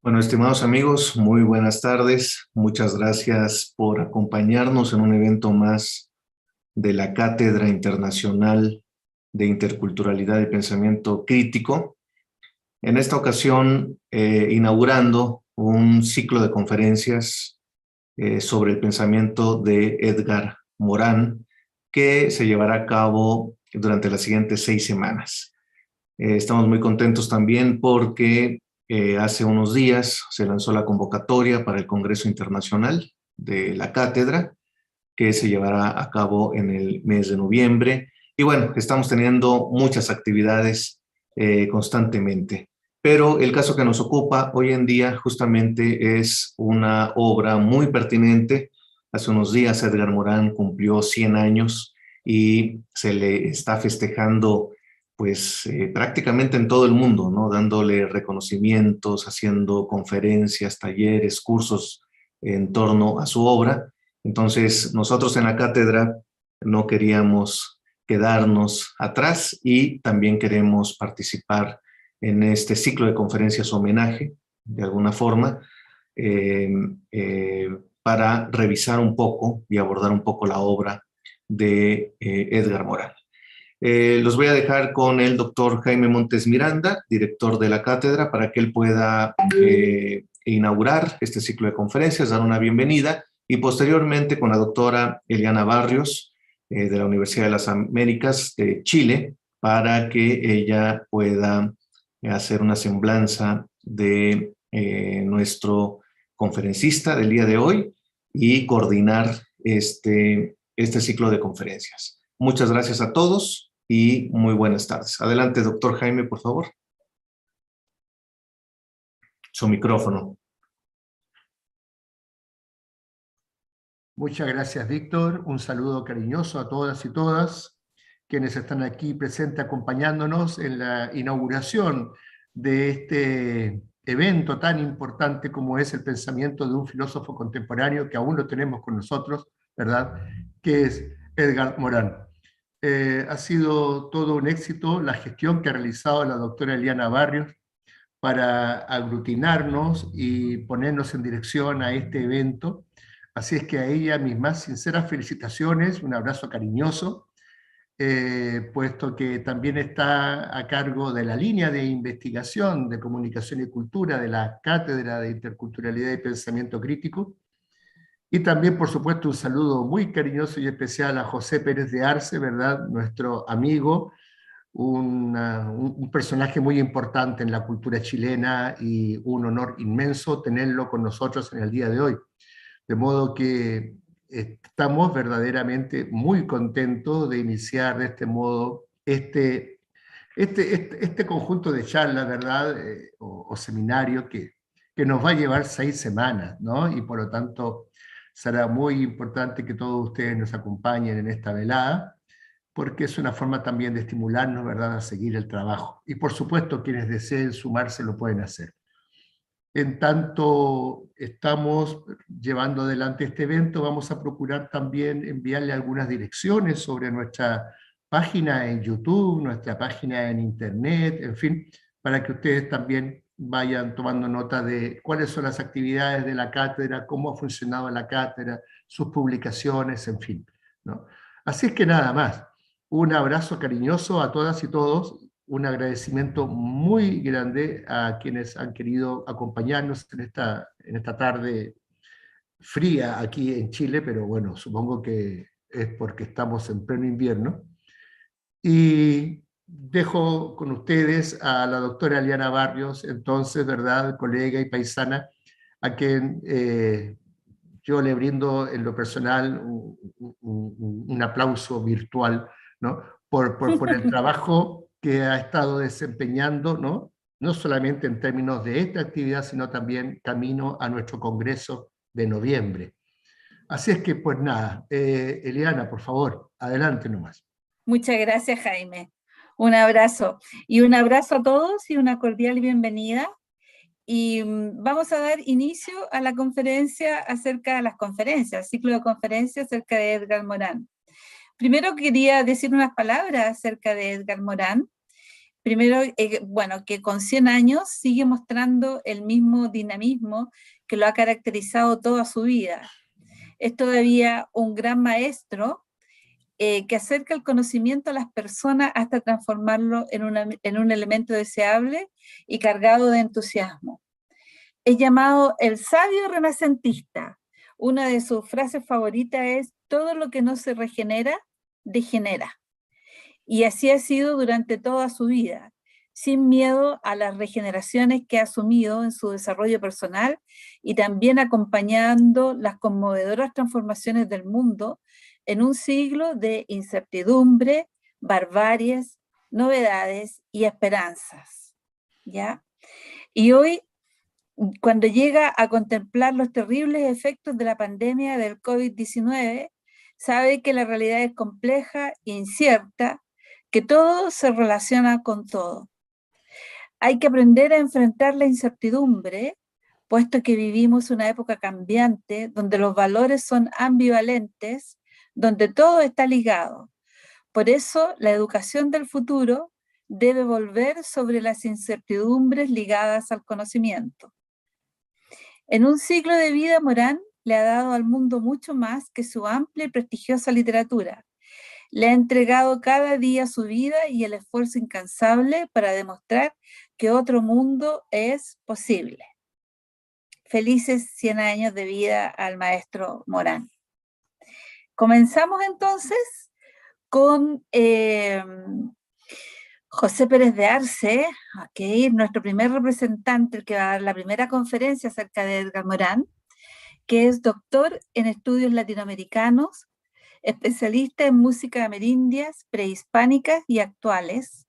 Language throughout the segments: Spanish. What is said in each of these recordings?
Bueno, estimados amigos, muy buenas tardes. Muchas gracias por acompañarnos en un evento más de la Cátedra Internacional de Interculturalidad y Pensamiento Crítico. En esta ocasión, inaugurando un ciclo de conferencias sobre el pensamiento de Edgar Morán, que se llevará a cabo durante las siguientes 6 semanas. Estamos muy contentos también porque hace unos días se lanzó la convocatoria para el Congreso Internacional de la Cátedra, que se llevará a cabo en el mes de noviembre. Y bueno, estamos teniendo muchas actividades constantemente. Pero el caso que nos ocupa hoy en día justamente es una obra muy pertinente. Hace unos días Edgar Morán cumplió 100 años y se le está festejando pues prácticamente en todo el mundo, ¿no? Dándole reconocimientos, haciendo conferencias, talleres, cursos en torno a su obra. Entonces, nosotros en la cátedra no queríamos quedarnos atrás y también queremos participar en este ciclo de conferencias homenaje, de alguna forma, eh, eh, para revisar un poco y abordar un poco la obra de Edgar Morán. Los voy a dejar con el doctor Jaime Montes Miranda, director de la cátedra, para que él pueda inaugurar este ciclo de conferencias, dar una bienvenida, y posteriormente con la doctora Eliana Barrios, de la Universidad de las Américas de Chile, para que ella pueda hacer una semblanza de nuestro conferencista del día de hoy y coordinar este ciclo de conferencias. Muchas gracias a todos y muy buenas tardes. Adelante, doctor Jaime, por favor. Su micrófono. Muchas gracias, Víctor. Un saludo cariñoso a todas y todas quienes están aquí presentes acompañándonos en la inauguración de este evento tan importante como es el pensamiento de un filósofo contemporáneo que aún lo tenemos con nosotros, ¿verdad? Que es Edgar Morán. Ha sido todo un éxito la gestión que ha realizado la doctora Eliana Barrios para aglutinarnos y ponernos en dirección a este evento. Así es que a ella mis más sinceras felicitaciones, un abrazo cariñoso, puesto que también está a cargo de la línea de investigación de comunicación y cultura de la Cátedra de Interculturalidad y Pensamiento Crítico. Y también, por supuesto, un saludo muy cariñoso y especial a José Pérez de Arce, ¿verdad? Nuestro amigo, un personaje muy importante en la cultura chilena y un honor inmenso tenerlo con nosotros en el día de hoy. De modo que estamos verdaderamente muy contentos de iniciar de este modo este conjunto de charlas, ¿verdad? O seminario que nos va a llevar 6 semanas, ¿no? Y por lo tanto será muy importante que todos ustedes nos acompañen en esta velada, porque es una forma también de estimularnos, ¿verdad?, a seguir el trabajo. Y por supuesto, quienes deseen sumarse lo pueden hacer. En tanto estamos llevando adelante este evento, vamos a procurar también enviarle algunas direcciones sobre nuestra página en YouTube, nuestra página en Internet, en fin, para que ustedes también vayan tomando nota de cuáles son las actividades de la cátedra, cómo ha funcionado la cátedra, sus publicaciones, en fin, ¿no? Así es que nada más. Un abrazo cariñoso a todas y todos, un agradecimiento muy grande a quienes han querido acompañarnos en esta tarde fría aquí en Chile, pero bueno, supongo que es porque estamos en pleno invierno. Y dejo con ustedes a la doctora Eliana Barrios, entonces, ¿verdad?, colega y paisana, a quien yo le brindo en lo personal un aplauso virtual, ¿no? Por el trabajo que ha estado desempeñando, ¿no? No solamente en términos de esta actividad, sino también camino a nuestro congreso de noviembre. Así es que, pues nada, Eliana, por favor, adelante nomás. Muchas gracias, Jaime. Un abrazo. Y un abrazo a todos y una cordial bienvenida. Y vamos a dar inicio a la conferencia acerca de las conferencias, ciclo de conferencias acerca de Edgar Morán. Primero quería decir unas palabras acerca de Edgar Morán. Primero, bueno, que con 100 años sigue mostrando el mismo dinamismo que lo ha caracterizado toda su vida. Es todavía un gran maestro que acerca el conocimiento a las personas hasta transformarlo en un elemento deseable y cargado de entusiasmo. Es llamado el sabio renacentista. Una de sus frases favoritas es: todo lo que no se regenera, degenera. Y así ha sido durante toda su vida, sin miedo a las regeneraciones que ha asumido en su desarrollo personal y también acompañando las conmovedoras transformaciones del mundo en un siglo de incertidumbre, barbaries, novedades y esperanzas. ¿Ya? Y hoy, cuando llega a contemplar los terribles efectos de la pandemia del COVID-19, sabe que la realidad es compleja e incierta, que todo se relaciona con todo. Hay que aprender a enfrentar la incertidumbre, puesto que vivimos una época cambiante, donde los valores son ambivalentes, donde todo está ligado. Por eso, la educación del futuro debe volver sobre las incertidumbres ligadas al conocimiento. En un ciclo de vida, Morán le ha dado al mundo mucho más que su amplia y prestigiosa literatura. Le ha entregado cada día su vida y el esfuerzo incansable para demostrar que otro mundo es posible. Felices 100 años de vida al maestro Morán. Comenzamos entonces con José Pérez de Arce, nuestro primer representante, el que va a dar la primera conferencia acerca de Edgar Morán, que es doctor en estudios latinoamericanos, especialista en música amerindias, prehispánicas y actuales.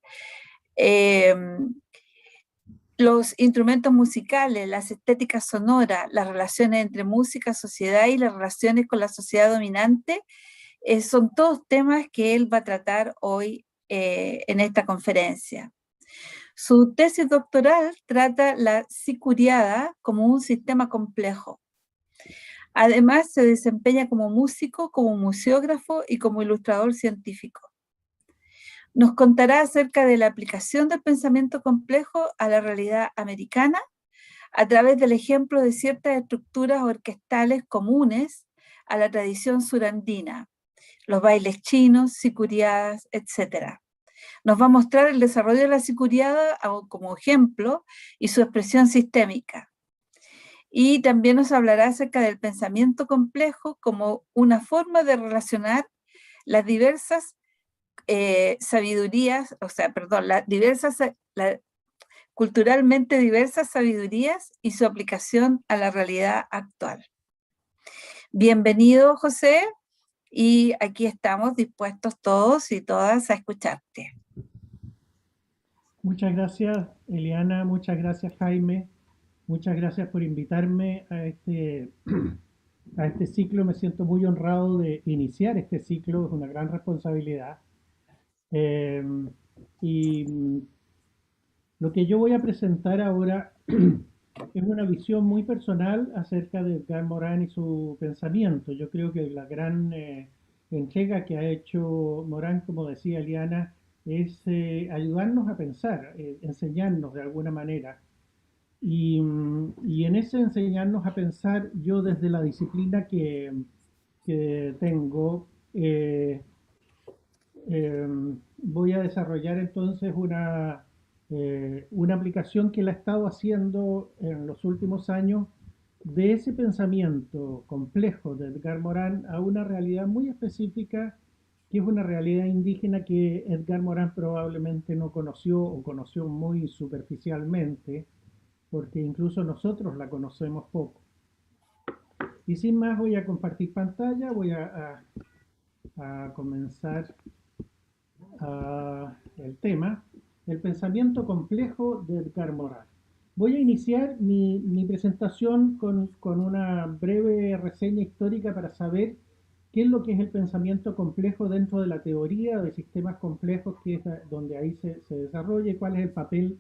Los instrumentos musicales, las estéticas sonoras, las relaciones entre música, sociedad y las relaciones con la sociedad dominante, son todos temas que él va a tratar hoy en esta conferencia. Su tesis doctoral trata la sicuriada como un sistema complejo. Además, se desempeña como músico, como museógrafo y como ilustrador científico. Nos contará acerca de la aplicación del pensamiento complejo a la realidad americana a través del ejemplo de ciertas estructuras orquestales comunes a la tradición surandina, los bailes chinos, sicuriadas, etc. Nos va a mostrar el desarrollo de la sicuriada como ejemplo y su expresión sistémica. Y también nos hablará acerca del pensamiento complejo como una forma de relacionar las diversas sabidurías, culturalmente diversas sabidurías y su aplicación a la realidad actual. Bienvenido, José, y aquí estamos dispuestos todos y todas a escucharte. Muchas gracias, Eliana, muchas gracias, Jaime, muchas gracias por invitarme a este ciclo. Me siento muy honrado de iniciar este ciclo, es una gran responsabilidad. Y lo que yo voy a presentar ahora es una visión muy personal acerca de Edgar Morán y su pensamiento. Yo creo que la gran entrega que ha hecho Morán, como decía Eliana, es ayudarnos a pensar, enseñarnos de alguna manera. Y en ese enseñarnos a pensar, yo desde la disciplina que tengo, voy a desarrollar entonces una aplicación que la he estado haciendo en los últimos años de ese pensamiento complejo de Edgar Morán a una realidad muy específica, que es una realidad indígena que Edgar Morán probablemente no conoció o conoció muy superficialmente, porque incluso nosotros la conocemos poco. Y sin más voy a compartir pantalla, voy a comenzar el tema, el pensamiento complejo de Edgar Morán. Voy a iniciar mi presentación con una breve reseña histórica para saber qué es lo que es el pensamiento complejo dentro de la teoría de sistemas complejos, que es donde ahí se desarrolla, y cuál es el papel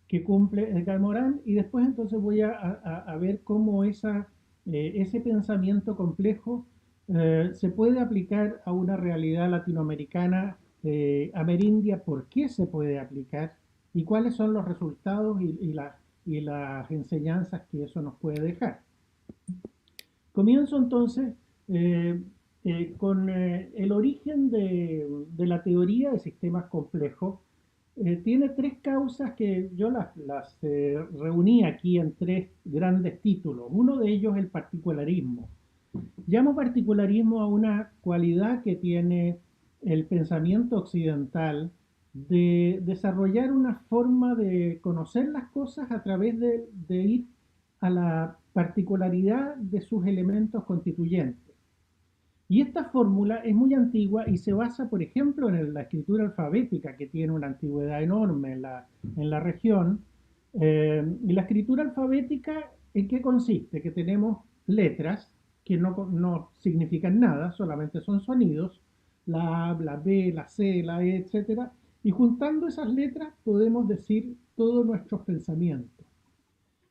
que cumple Edgar Morán, y después entonces voy a ver cómo ese pensamiento complejo se puede aplicar a una realidad latinoamericana amerindia. ¿Por qué se puede aplicar? y cuáles son los resultados y las enseñanzas que eso nos puede dejar. Comienzo entonces con el origen de la teoría de sistemas complejos. Tiene tres causas que yo las reuní aquí en tres grandes títulos. Uno de ellos es el particularismo. Llamo particularismo a una cualidad que tiene el pensamiento occidental de desarrollar una forma de conocer las cosas a través de ir a la particularidad de sus elementos constituyentes. Y esta fórmula es muy antigua y se basa, por ejemplo, en la escritura alfabética, que tiene una antigüedad enorme en la región. Y la escritura alfabética, ¿en qué consiste? Que tenemos letras que no significan nada, solamente son sonidos, la A, la B, la C, la E, etc. Y juntando esas letras podemos decir todos nuestros pensamientos.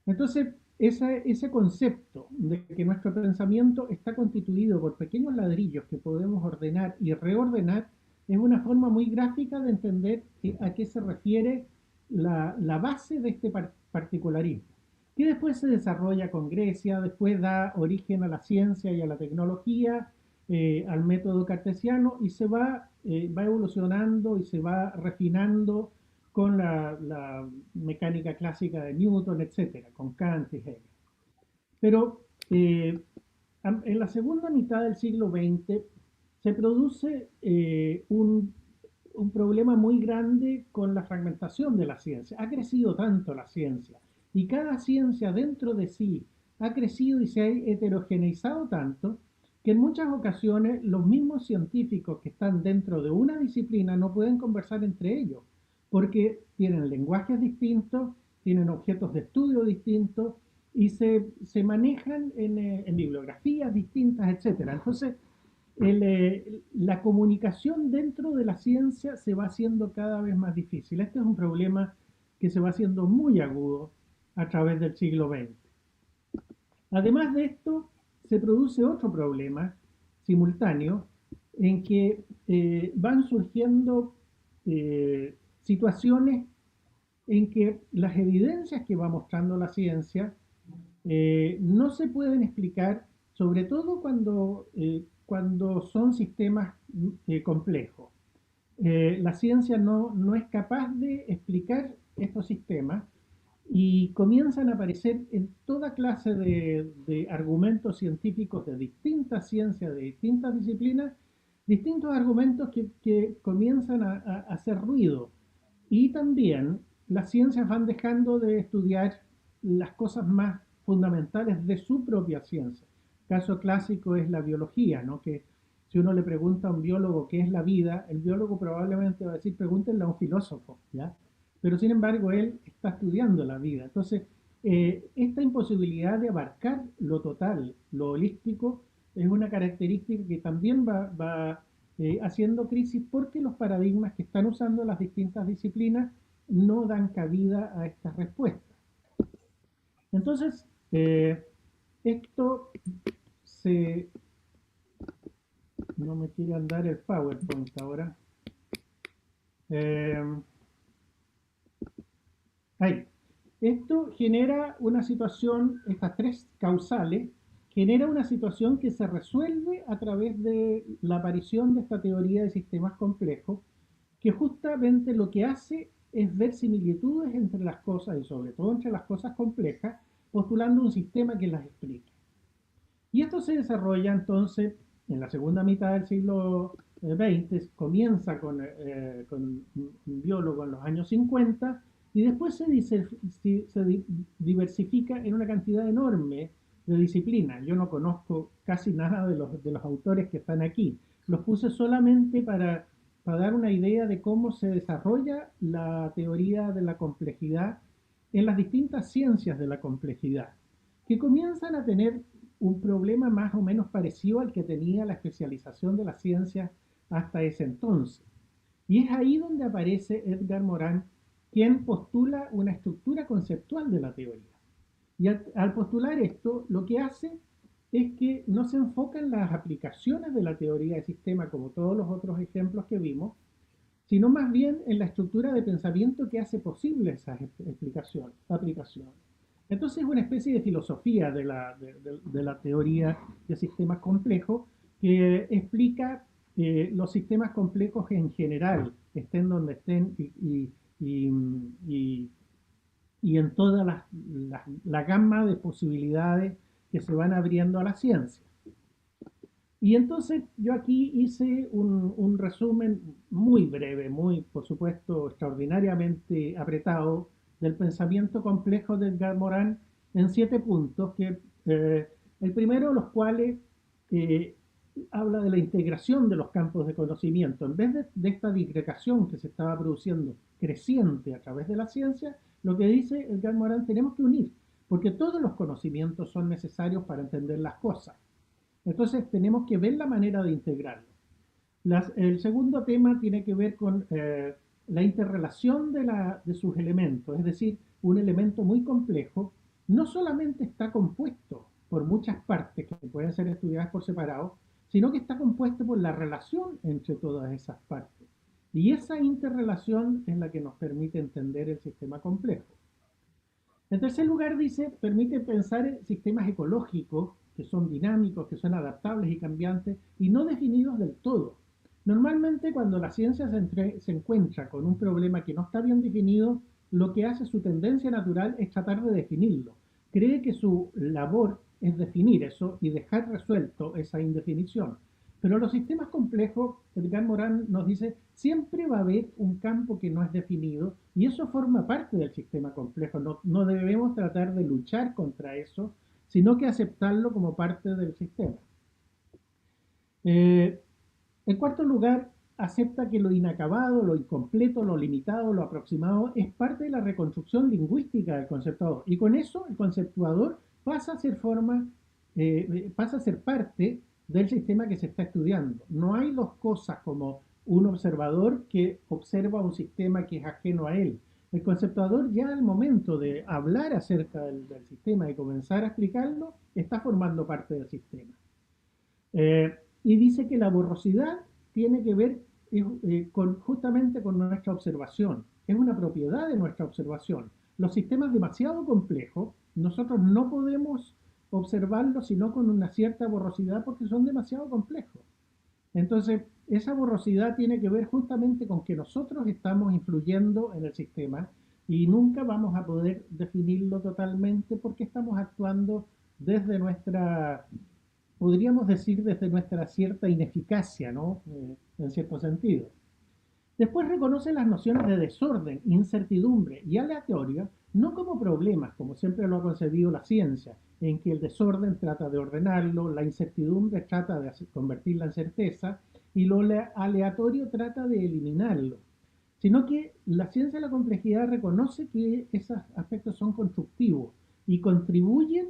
Entonces, ese concepto de que nuestro pensamiento está constituido por pequeños ladrillos que podemos ordenar y reordenar es una forma muy gráfica de entender a qué se refiere la base de este particularismo, que después se desarrolla con Grecia, después da origen a la ciencia y a la tecnología, al método cartesiano, y va evolucionando y se va refinando con la mecánica clásica de Newton, etcétera, con Kant y Hegel. Pero en la segunda mitad del siglo XX se produce un problema muy grande con la fragmentación de la ciencia. Ha crecido tanto la ciencia y cada ciencia dentro de sí ha crecido y se ha heterogeneizado tanto que en muchas ocasiones los mismos científicos que están dentro de una disciplina no pueden conversar entre ellos porque tienen lenguajes distintos, tienen objetos de estudio distintos y se manejan en bibliografías distintas, etc. Entonces, la comunicación dentro de la ciencia se va haciendo cada vez más difícil. Este es un problema que se va haciendo muy agudo a través del siglo XX. Además de esto, se produce otro problema simultáneo en que van surgiendo situaciones en que las evidencias que va mostrando la ciencia no se pueden explicar, sobre todo cuando son sistemas complejos. La ciencia no es capaz de explicar estos sistemas y comienzan a aparecer en toda clase de argumentos científicos de distintas ciencias, de distintas disciplinas, distintos argumentos que comienzan a hacer ruido. Y también las ciencias van dejando de estudiar las cosas más fundamentales de su propia ciencia. Caso clásico es la biología, ¿no? Que si uno le pregunta a un biólogo qué es la vida, el biólogo probablemente va a decir, pregúntenle a un filósofo, ¿ya? Pero sin embargo él está estudiando la vida. Entonces, esta imposibilidad de abarcar lo total, lo holístico, es una característica que también va haciendo crisis porque los paradigmas que están usando las distintas disciplinas no dan cabida a estas respuestas. Entonces, esto se... No me quiere andar el PowerPoint ahora. Ahí. Esto genera una situación, estas tres causales, genera una situación que se resuelve a través de la aparición de esta teoría de sistemas complejos, que justamente lo que hace es ver similitudes entre las cosas y sobre todo entre las cosas complejas, postulando un sistema que las explique. Y esto se desarrolla entonces en la segunda mitad del siglo XX, comienza con un biólogo en los años 50 y después se diversifica en una cantidad enorme de disciplinas. Yo no conozco casi nada de los autores que están aquí. Los puse solamente para dar una idea de cómo se desarrolla la teoría de la complejidad en las distintas ciencias de la complejidad, que comienzan a tener un problema más o menos parecido al que tenía la especialización de la ciencia hasta ese entonces. Y es ahí donde aparece Edgar Morin, quien postula una estructura conceptual de la teoría. Y al postular esto, lo que hace es que no se enfoca en las aplicaciones de la teoría de sistema, como todos los otros ejemplos que vimos, sino más bien en la estructura de pensamiento que hace posible esas aplicaciones. Entonces es una especie de filosofía de la teoría de sistemas complejos que explica los sistemas complejos en general, estén donde estén y, y en toda la gama de posibilidades que se van abriendo a la ciencia. Y entonces yo aquí hice un resumen muy breve, muy, por supuesto, extraordinariamente apretado del pensamiento complejo de Edgar Morin en 7 puntos, el primero de los cuales eh, habla de la integración de los campos de conocimiento. En vez de esta disgregación que se estaba produciendo creciente a través de la ciencia, lo que dice Edgar Morin, tenemos que unir, porque todos los conocimientos son necesarios para entender las cosas. Entonces tenemos que ver la manera de integrarlo. El segundo tema tiene que ver con la interrelación de sus elementos, es decir, un elemento muy complejo no solamente está compuesto por muchas partes que pueden ser estudiadas por separado, sino que está compuesto por la relación entre todas esas partes. Y esa interrelación es la que nos permite entender el sistema complejo. En tercer lugar, dice, permite pensar en sistemas ecológicos que son dinámicos, que son adaptables y cambiantes y no definidos del todo. Normalmente cuando la ciencia se encuentra con un problema que no está bien definido, lo que hace su tendencia natural es tratar de definirlo. Cree que su labor es definir eso y dejar resuelto esa indefinición. Pero los sistemas complejos, Edgar Morin nos dice, siempre va a haber un campo que no es definido y eso forma parte del sistema complejo. No debemos tratar de luchar contra eso, sino que aceptarlo como parte del sistema. En cuarto lugar, acepta que lo inacabado, lo incompleto, lo limitado, lo aproximado es parte de la reconstrucción lingüística del conceptuador. Y con eso el conceptuador pasa a ser parte del sistema que se está estudiando. No hay dos cosas como un observador que observa un sistema que es ajeno a él. El conceptuador ya al momento de hablar acerca del sistema y comenzar a explicarlo, está formando parte del sistema. Y dice que la borrosidad tiene que ver justamente con nuestra observación. Es una propiedad de nuestra observación. Los sistemas demasiado complejos, nosotros no podemos observarlos sino con una cierta borrosidad porque son demasiado complejos. Entonces, esa borrosidad tiene que ver justamente con que nosotros estamos influyendo en el sistema y nunca vamos a poder definirlo totalmente porque estamos actuando desde nuestra, podríamos decir, desde nuestra cierta ineficacia, ¿no? En cierto sentido. Después reconoce las nociones de desorden, incertidumbre y aleatorio, no como problemas, como siempre lo ha concebido la ciencia, en que el desorden trata de ordenarlo, la incertidumbre trata de convertirla en certeza y lo aleatorio trata de eliminarlo, sino que la ciencia de la complejidad reconoce que esos aspectos son constructivos y contribuyen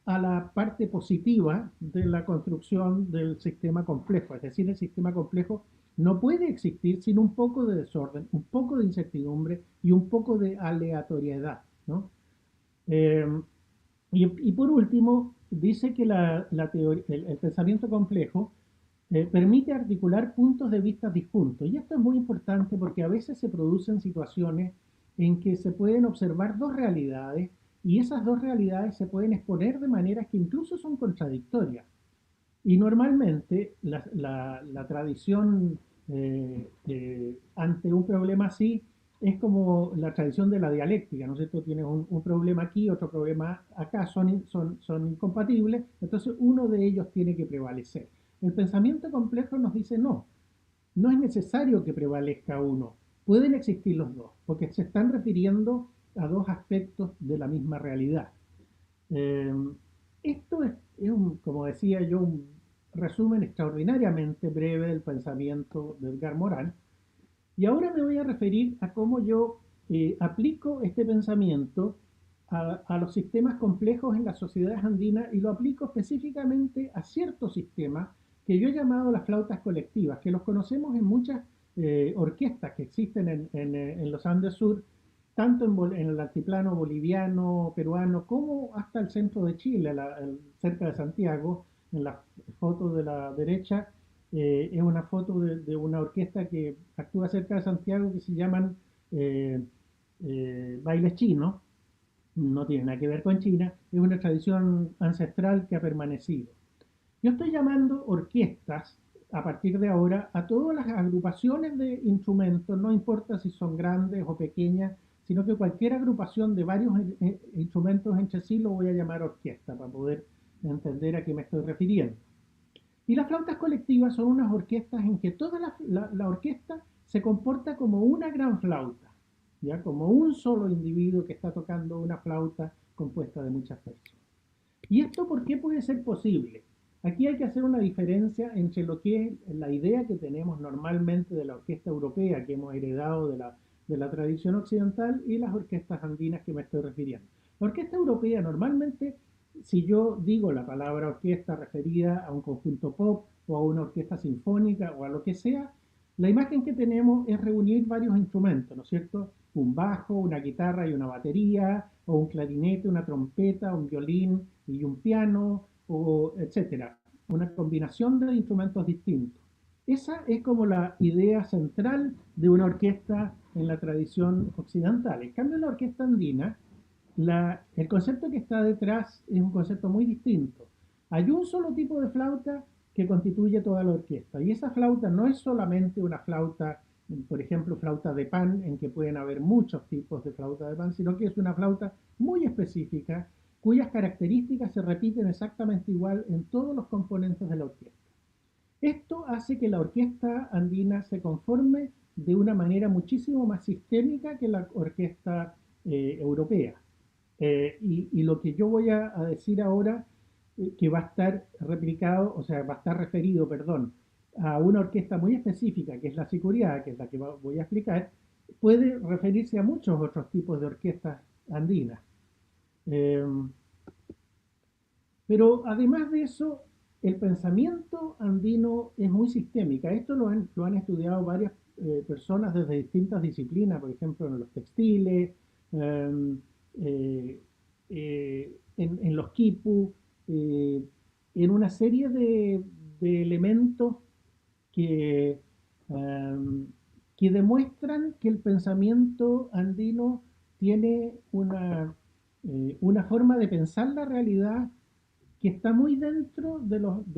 a la parte positiva de la construcción del sistema complejo, es decir, el sistema complejo no puede existir sin un poco de desorden, un poco de incertidumbre y un poco de aleatoriedad, ¿no? Y por último, dice que el pensamiento complejo permite articular puntos de vista disjuntos. Y esto es muy importante porque a veces se producen situaciones en que se pueden observar dos realidades y esas dos realidades se pueden exponer de maneras que incluso son contradictorias. Y normalmente la tradición ante un problema así es como la tradición de la dialéctica, ¿no es cierto? Tienes un problema aquí, otro problema acá, son incompatibles, entonces uno de ellos tiene que prevalecer. El pensamiento complejo nos dice no es necesario que prevalezca uno, pueden existir los dos, porque se están refiriendo a dos aspectos de la misma realidad. Eh, Esto es como decía yo, un resumen extraordinariamente breve del pensamiento de Edgar Morin. Y ahora me voy a referir a cómo yo aplico este pensamiento a los sistemas complejos en las sociedades andinas y lo aplico específicamente a ciertos sistemas que yo he llamado las flautas colectivas, que los conocemos en muchas orquestas que existen en los Andes Sur, tanto en el altiplano boliviano, peruano, como hasta el centro de Chile, cerca de Santiago, en la foto de la derecha, es una foto de una orquesta que actúa cerca de Santiago que se llaman eh, bailes chinos. No tiene nada que ver con China, es una tradición ancestral que ha permanecido. Yo estoy llamando orquestas a partir de ahora a todas las agrupaciones de instrumentos, no importa si son grandes o pequeñas, sino que cualquier agrupación de varios instrumentos entre sí lo voy a llamar orquesta para poder entender a qué me estoy refiriendo. Y las flautas colectivas son unas orquestas en que toda la orquesta se comporta como una gran flauta, ¿ya? Como un solo individuo que está tocando una flauta compuesta de muchas personas. ¿Y esto por qué puede ser posible? Aquí hay que hacer una diferencia entre lo que es la idea que tenemos normalmente de la orquesta europea, que hemos heredado de la tradición occidental, y las orquestas andinas que me estoy refiriendo. La orquesta europea normalmente, si yo digo la palabra orquesta referida a un conjunto pop o a una orquesta sinfónica o a lo que sea, la imagen que tenemos es reunir varios instrumentos, ¿no es cierto? Un bajo, una guitarra y una batería, o un clarinete, una trompeta, un violín y un piano, o etcétera. Una combinación de instrumentos distintos. Esa es como la idea central de una orquesta en la tradición occidental. En cambio, en la orquesta andina, el concepto que está detrás es un concepto muy distinto. Hay un solo tipo de flauta que constituye toda la orquesta, y esa flauta no es solamente una flauta, por ejemplo, flauta de pan, en que pueden haber muchos tipos de flauta de pan, sino que es una flauta muy específica, cuyas características se repiten exactamente igual en todos los componentes de la orquesta. Esto hace que la orquesta andina se conforme de una manera muchísimo más sistémica que la orquesta europea. Y lo que yo voy a decir ahora, que va a estar replicado, o sea, va a estar referido, perdón, a una orquesta muy específica, que es la sicuriada, que es la que voy a explicar, puede referirse a muchos otros tipos de orquestas andinas. Eh, pero además de eso, el pensamiento andino es muy sistémica. Esto lo han estudiado varias personas desde distintas disciplinas, por ejemplo, en los textiles, eh, eh, en los quipu, eh, en una serie de elementos que, um, que demuestran que el pensamiento andino tiene una forma de pensar la realidad que está muy dentro del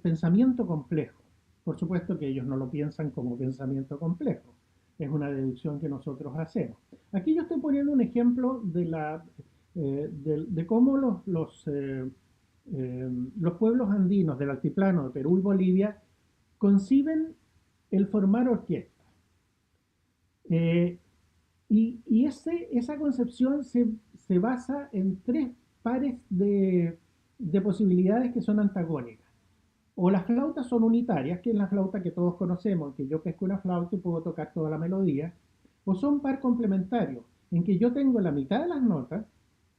pensamiento complejo. Por supuesto que ellos no lo piensan como pensamiento complejo, es una deducción que nosotros hacemos. Aquí yo estoy poniendo un ejemplo de cómo los pueblos andinos del altiplano de Perú y Bolivia conciben el formar orquestas. Eh, esa concepción se basa en tres pares de posibilidades que son antagónicas. O las flautas son unitarias, que es la flauta que todos conocemos, que yo pesco una flauta y puedo tocar toda la melodía, o son par complementarios, en que yo tengo la mitad de las notas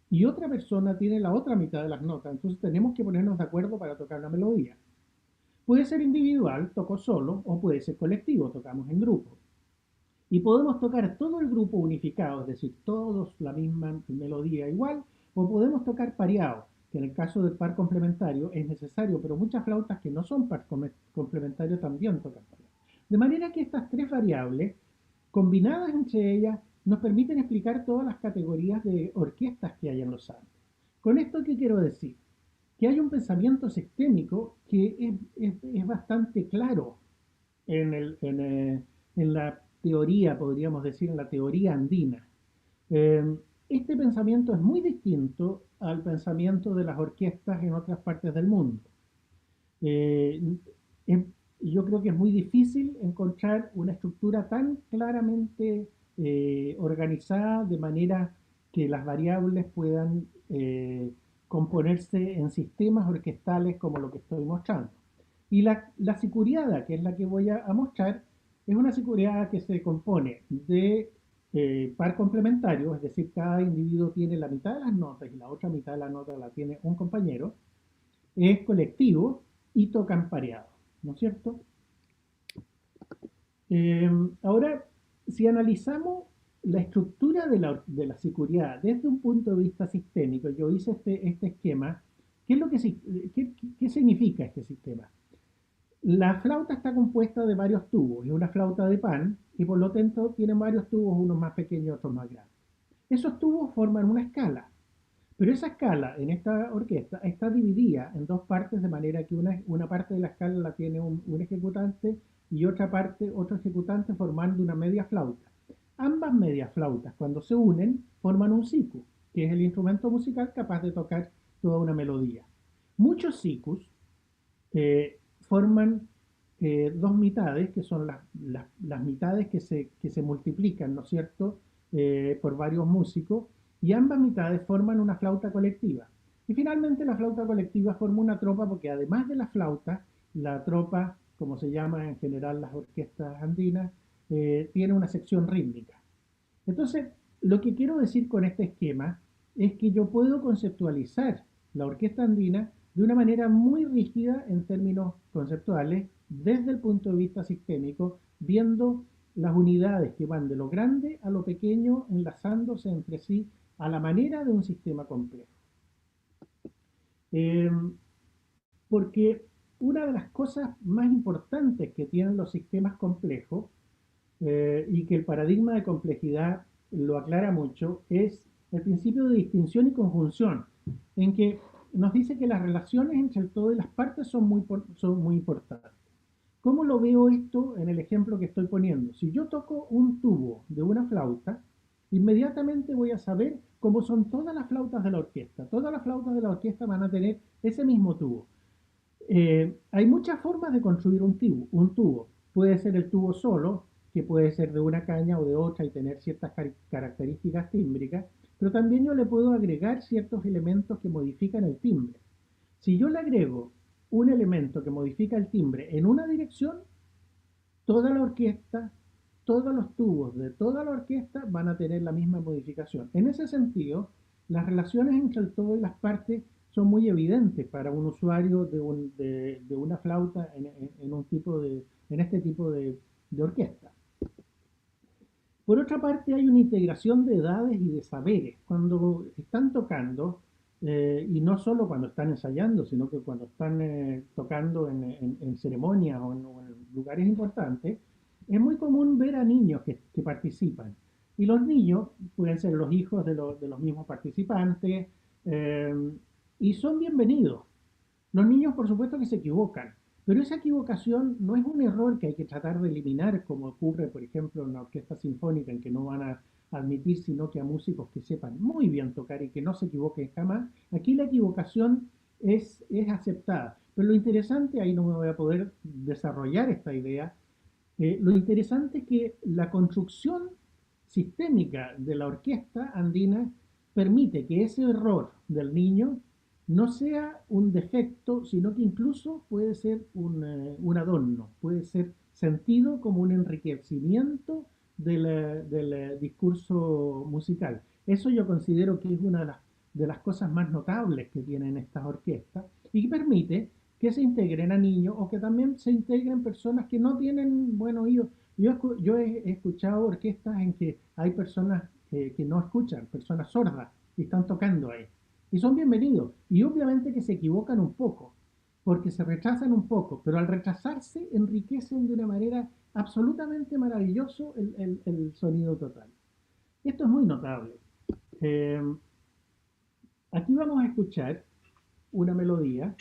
y otra persona tiene la otra mitad de las notas, entonces tenemos que ponernos de acuerdo para tocar la melodía. Puede ser individual, toco solo, o puede ser colectivo, tocamos en grupo. Y podemos tocar todo el grupo unificado, es decir, todos la misma melodía igual, o podemos tocar pareado, que en el caso del par complementario es necesario, pero muchas flautas que no son par complementarios también tocan pareado. De manera que estas tres variables, combinadas entre ellas, nos permiten explicar todas las categorías de orquestas que hay en los Andes. ¿Con esto qué quiero decir? Que hay un pensamiento sistémico que es bastante claro en la teoría, podríamos decir, en la teoría andina. Eh, este pensamiento es muy distinto al pensamiento de las orquestas en otras partes del mundo. Eh, es- yo creo que es muy difícil encontrar una estructura tan claramente organizada de manera que las variables puedan componerse en sistemas orquestales como lo que estoy mostrando. Y la sicuriada, que es la que voy a mostrar, es una sicuriada que se compone de par complementario, es decir, cada individuo tiene la mitad de las notas y la otra mitad de la nota la tiene un compañero, es colectivo y tocan pareado, ¿no es cierto? Ahora, si analizamos la estructura de la seguridad desde un punto de vista sistémico, yo hice este esquema. ¿Qué, es lo que, qué significa este sistema? La flauta está compuesta de varios tubos, es una flauta de pan y por lo tanto tiene varios tubos, unos más pequeños, otros más grandes. Esos tubos forman una escala, pero esa escala en esta orquesta está dividida en dos partes de manera que una parte de la escala la tiene un ejecutante y otra parte otro ejecutante formando una media flauta. Ambas medias flautas cuando se unen forman un siku, que es el instrumento musical capaz de tocar toda una melodía. Muchos sikus forman dos mitades, que son las mitades que se multiplican, ¿no es cierto?, por varios músicos, y ambas mitades forman una flauta colectiva. Y finalmente la flauta colectiva forma una tropa, porque además de la flauta, la tropa, como se llama en general las orquestas andinas, tiene una sección rítmica. Entonces, lo que quiero decir con este esquema es que yo puedo conceptualizar la orquesta andina de una manera muy rígida en términos conceptuales, desde el punto de vista sistémico, viendo las unidades que van de lo grande a lo pequeño, enlazándose entre sí a la manera de un sistema complejo. Eh, porque una de las cosas más importantes que tienen los sistemas complejos y que el paradigma de complejidad lo aclara mucho, es el principio de distinción y conjunción, en que nos dice que las relaciones entre el todo y las partes son muy importantes. ¿Cómo lo veo esto en el ejemplo que estoy poniendo? Si yo toco un tubo de una flauta, inmediatamente voy a saber cómo son todas las flautas de la orquesta. Todas las flautas de la orquesta van a tener ese mismo tubo. Hay muchas formas de construir un tubo. Puede ser el tubo solo, que puede ser de una caña o de otra y tener ciertas características tímbricas, pero también yo le puedo agregar ciertos elementos que modifican el timbre. Si yo le agrego un elemento que modifica el timbre en una dirección, toda la orquesta, todos los tubos de toda la orquesta van a tener la misma modificación. En ese sentido, las relaciones entre el todo y las partes son muy evidentes para un usuario de una flauta en este tipo de orquesta. Por otra parte, hay una integración de edades y de saberes. Cuando están tocando, y no solo cuando están ensayando, sino que cuando están tocando en ceremonias o en lugares importantes, es muy común ver a niños que participan. Y los niños pueden ser los hijos de los mismos participantes, eh, y son bienvenidos. Los niños, por supuesto, que se equivocan, pero esa equivocación no es un error que hay que tratar de eliminar, como ocurre, por ejemplo, en la orquesta sinfónica, en que no van a admitir sino que a músicos que sepan muy bien tocar y que no se equivoquen jamás. Aquí la equivocación es aceptada. Pero lo interesante, ahí no me voy a poder desarrollar esta idea, lo interesante es que la construcción sistémica de la orquesta andina permite que ese error del niño no sea un defecto, sino que incluso puede ser un adorno, puede ser sentido como un enriquecimiento del discurso musical. Eso yo considero que es una de las cosas más notables que tienen estas orquestas y que permite que se integren a niños o que también se integren personas que no tienen buen oído. Yo he escuchado orquestas en que hay personas que no escuchan, personas sordas, y están tocando ahí. Y son bienvenidos. Y obviamente que se equivocan un poco, porque se rechazan un poco, pero al rechazarse enriquecen de una manera absolutamente maravilloso el sonido total. Esto es muy notable. Eh, Aquí vamos a escuchar una melodía.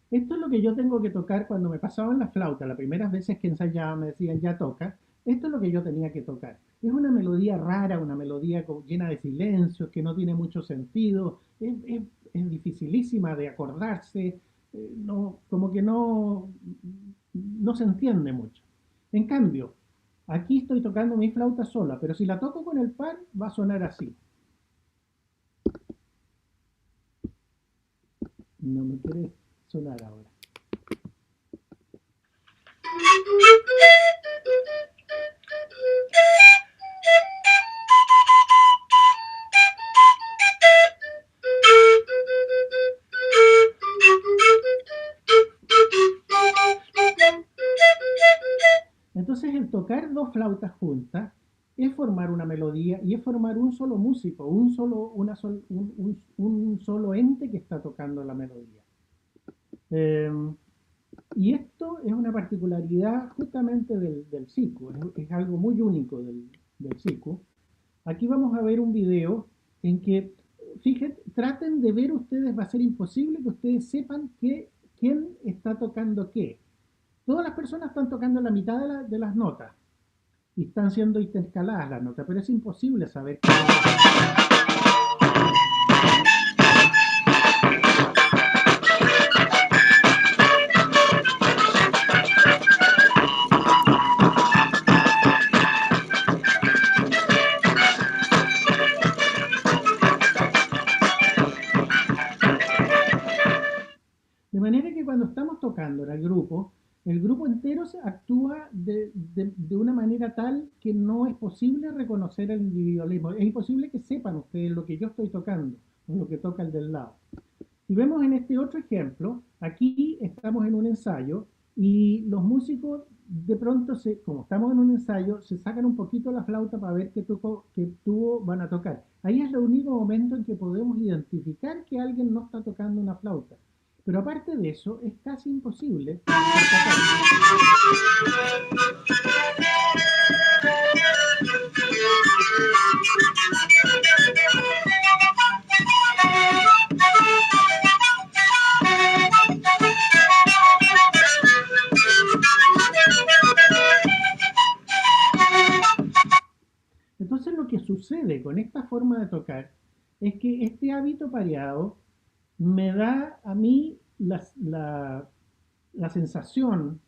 Esto es lo que yo tengo que tocar cuando me pasaban la flauta. Las primeras veces que ensayaba me decían, ya toca. Esto es lo que yo tenía que tocar. Es una melodía rara, una melodía llena de silencios, que no tiene mucho sentido. Es dificilísima de acordarse. No, como que no se entiende mucho. En cambio, aquí estoy tocando mi flauta sola, pero si la toco con el par, va a sonar así. No me quiere sonar ahora. tocar dos flautas juntas es formar una melodía y es formar un solo músico, un solo ente que está tocando la melodía. Y esto es una particularidad justamente del siku, es algo muy único del siku. Aquí vamos a ver un video en que, fíjense, traten de ver ustedes, va a ser imposible que ustedes sepan quién está tocando qué. Todas las personas están tocando la mitad de las notas y están siendo intercaladas las notas, pero es imposible saber quién está tocando. De manera que cuando estamos tocando en el grupo entero actúa de una manera tal que no es posible reconocer el individualismo. Es imposible que sepan ustedes lo que yo estoy tocando o lo que toca el del lado. Si vemos en este otro ejemplo, aquí estamos en un ensayo y los músicos de pronto, como estamos en un ensayo, se sacan un poquito la flauta para ver qué tubo van a tocar. Ahí es el único momento en que podemos identificar que alguien no está tocando una flauta. Pero aparte de eso, es casi imposible percatarse. Entonces lo que sucede con esta forma de tocar es que este hábito pareado me da a mí la sensación,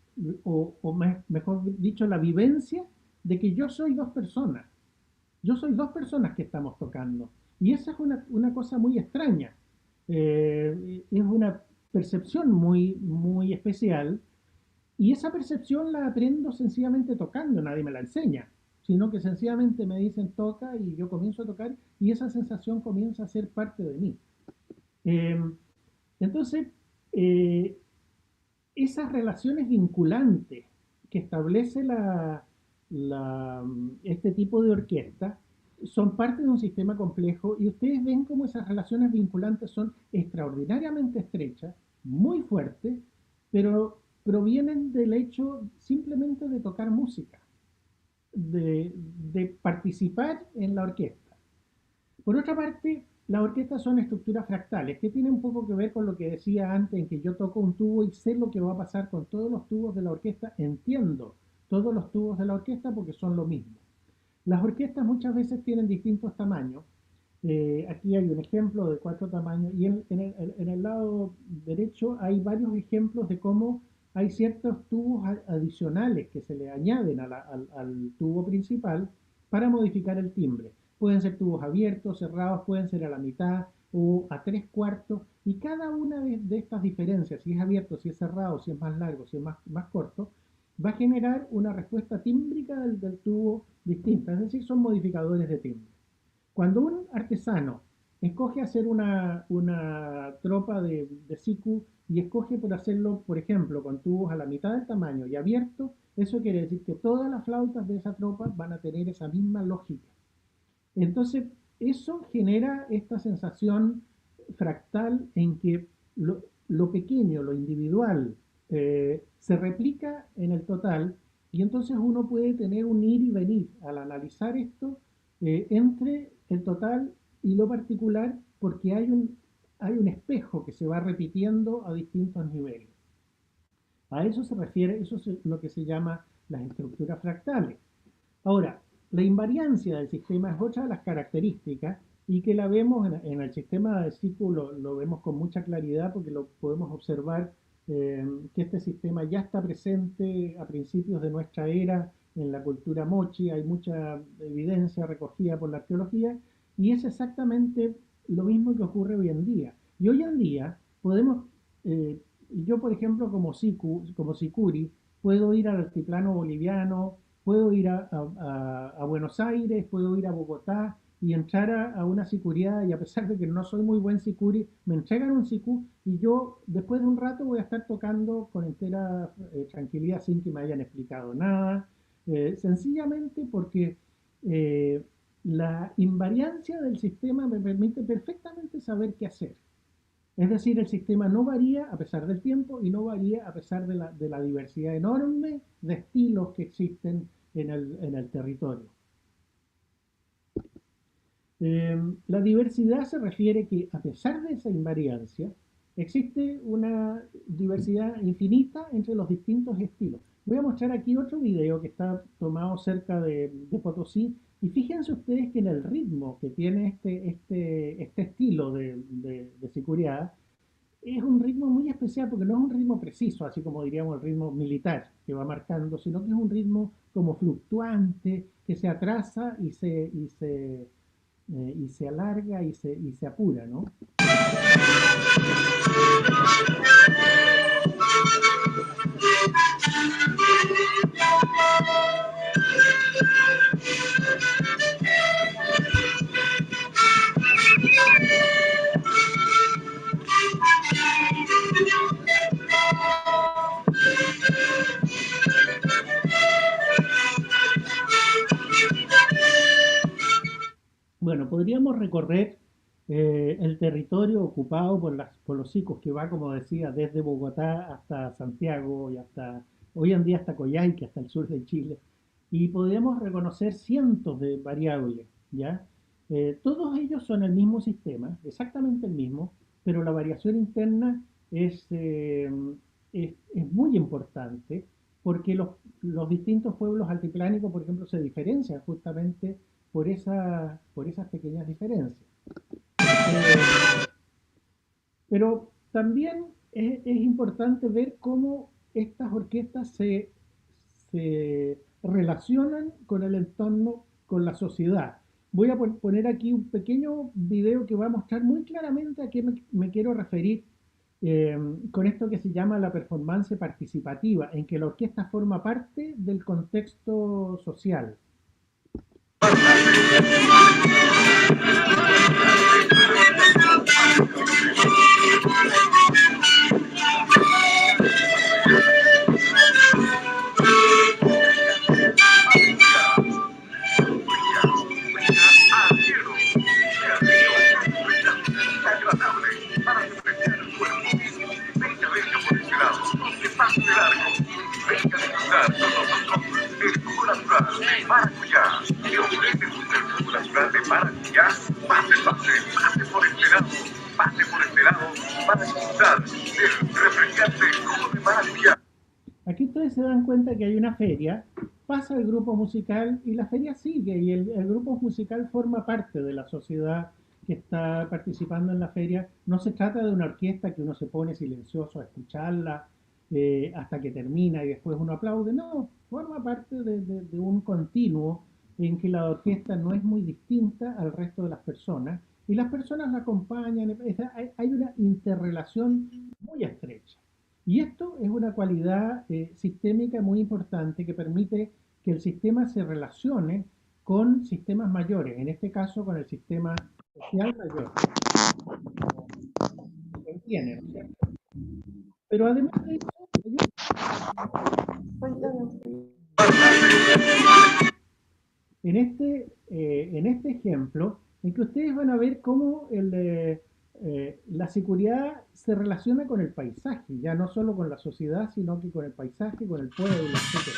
mejor dicho, la vivencia de que yo soy dos personas. Yo soy dos personas que estamos tocando. Y esa es una cosa muy extraña. Es una percepción muy especial. Y esa percepción la aprendo sencillamente tocando, nadie me la enseña, sino que sencillamente me dicen toca y yo comienzo a tocar y esa sensación comienza a ser parte de mí. Eh, entonces, eh, esas relaciones vinculantes que establece este tipo de orquesta son parte de un sistema complejo y ustedes ven cómo esas relaciones vinculantes son extraordinariamente estrechas, muy fuertes, pero provienen del hecho simplemente de tocar música, de participar en la orquesta. Por otra parte, las orquestas son estructuras fractales, que tiene un poco que ver con lo que decía antes, en que yo toco un tubo y sé lo que va a pasar con todos los tubos de la orquesta, entiendo todos los tubos de la orquesta porque son lo mismo. Las orquestas muchas veces tienen distintos tamaños. Aquí hay un ejemplo de 4 tamaños y en el lado derecho hay varios ejemplos de cómo hay ciertos tubos adicionales que se le añaden al tubo principal para modificar el timbre. Pueden ser tubos abiertos, cerrados, pueden ser a la mitad o a 3/4 y cada una de estas diferencias, si es abierto, si es cerrado, si es más largo, si es más corto, va a generar una respuesta tímbrica del tubo distinta, es decir, son modificadores de timbre. Cuando un artesano escoge hacer una tropa de siku y escoge por hacerlo, por ejemplo, con tubos a la mitad del tamaño y abierto, eso quiere decir que todas las flautas de esa tropa van a tener esa misma lógica. Entonces, eso genera esta sensación fractal en que lo pequeño, lo individual, se replica en el total y entonces uno puede tener un ir y venir al analizar esto entre el total y lo particular porque hay un espejo que se va repitiendo a distintos niveles. A eso se refiere, eso es lo que se llama las estructuras fractales. Ahora, la invariancia del sistema es otra de las características y que la vemos en el sistema de siku, lo vemos con mucha claridad porque lo podemos observar que este sistema ya está presente a principios de nuestra era en la cultura mochi, hay mucha evidencia recogida por la arqueología y es exactamente lo mismo que ocurre hoy en día. Y hoy en día podemos, yo por ejemplo como sikuri, puedo ir al altiplano boliviano, puedo ir a Buenos Aires, puedo ir a Bogotá y entrar a una sicuría y a pesar de que no soy muy buen sicuri, me entregan un sicú y yo después de un rato voy a estar tocando con entera tranquilidad sin que me hayan explicado nada. sencillamente porque la invariancia del sistema me permite perfectamente saber qué hacer. Es decir, el sistema no varía a pesar del tiempo y no varía a pesar de la diversidad enorme de estilos que existen en el territorio. La diversidad se refiere que a pesar de esa invariancia, existe una diversidad infinita entre los distintos estilos. Voy a mostrar aquí otro video que está tomado cerca de Potosí, y fíjense ustedes que en el ritmo que tiene este estilo de sicuriada, es un ritmo muy especial porque no es un ritmo preciso, así como diríamos el ritmo militar que va marcando, sino que es un ritmo como fluctuante, que se atrasa y se alarga y se apura, ¿no? Bueno, podríamos recorrer el territorio ocupado por los sicus, que va, como decía, desde Bogotá hasta Santiago y hoy en día hasta Coyhaique, hasta el sur de Chile, y podríamos reconocer cientos de variables, ¿ya? Todos ellos son el mismo sistema, exactamente el mismo, pero la variación interna es muy importante porque los distintos pueblos altiplánicos, por ejemplo, se diferencian justamente por esas pequeñas diferencias. Pero también es importante ver cómo estas orquestas se relacionan con el entorno, con la sociedad. Voy a poner aquí un pequeño video que va a mostrar muy claramente a qué me quiero referir con esto que se llama la performance participativa, en que la orquesta forma parte del contexto social. Aquí ustedes se dan cuenta que hay una feria, pasa el grupo musical y la feria sigue y el grupo musical forma parte de la sociedad que está participando en la feria. No se trata de una orquesta que uno se pone silencioso a escucharla hasta que termina y después uno aplaude. No, forma parte de un continuo en que la orquesta no es muy distinta al resto de las personas y las personas la acompañan. Hay una interrelación muy estrecha. Y esto es una cualidad sistémica muy importante que permite que el sistema se relacione con sistemas mayores, en este caso con el sistema social mayor. Se entiende, ¿no es cierto? Pero además de eso, en este ejemplo, en que ustedes van a ver cómo la seguridad se relaciona con el paisaje, ya no solo con la sociedad, sino que con el paisaje, con el pueblo, etc.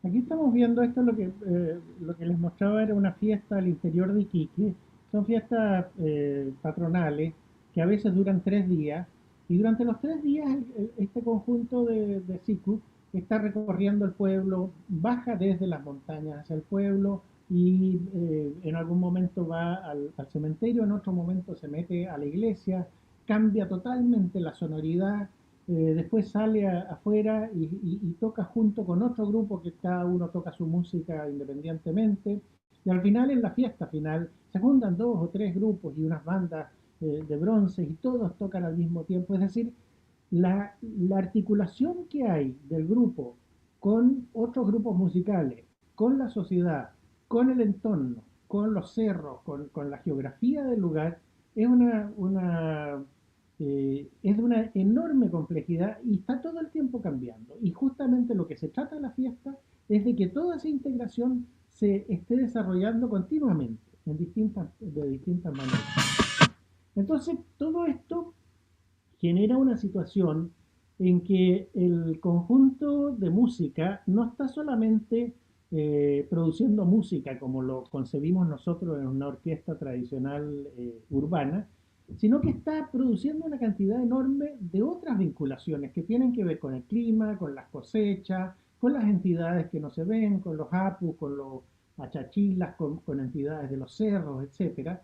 Aquí estamos viendo esto, lo que les mostraba era una fiesta al interior de Iquique. Son fiestas patronales que a veces duran 3 días y durante los 3 días este conjunto de siku está recorriendo el pueblo, baja desde las montañas hacia el pueblo y en algún momento va al cementerio, en otro momento se mete a la iglesia, cambia totalmente la sonoridad, después sale afuera y toca junto con otro grupo que cada uno toca su música independientemente. Y al final, en la fiesta final, se juntan 2 o 3 grupos y unas bandas de bronce y todos tocan al mismo tiempo. Es decir, la articulación que hay del grupo con otros grupos musicales, con la sociedad, con el entorno, con los cerros, con la geografía del lugar, es es de una enorme complejidad y está todo el tiempo cambiando. Y justamente lo que se trata de la fiesta es de que toda esa integración se esté desarrollando continuamente de distintas maneras. Entonces, todo esto genera una situación en que el conjunto de música no está solamente produciendo música como lo concebimos nosotros en una orquesta tradicional urbana, sino que está produciendo una cantidad enorme de otras vinculaciones que tienen que ver con el clima, con las cosechas, con las entidades que no se ven, con los apus, con los achachilas, con entidades de los cerros, etcétera.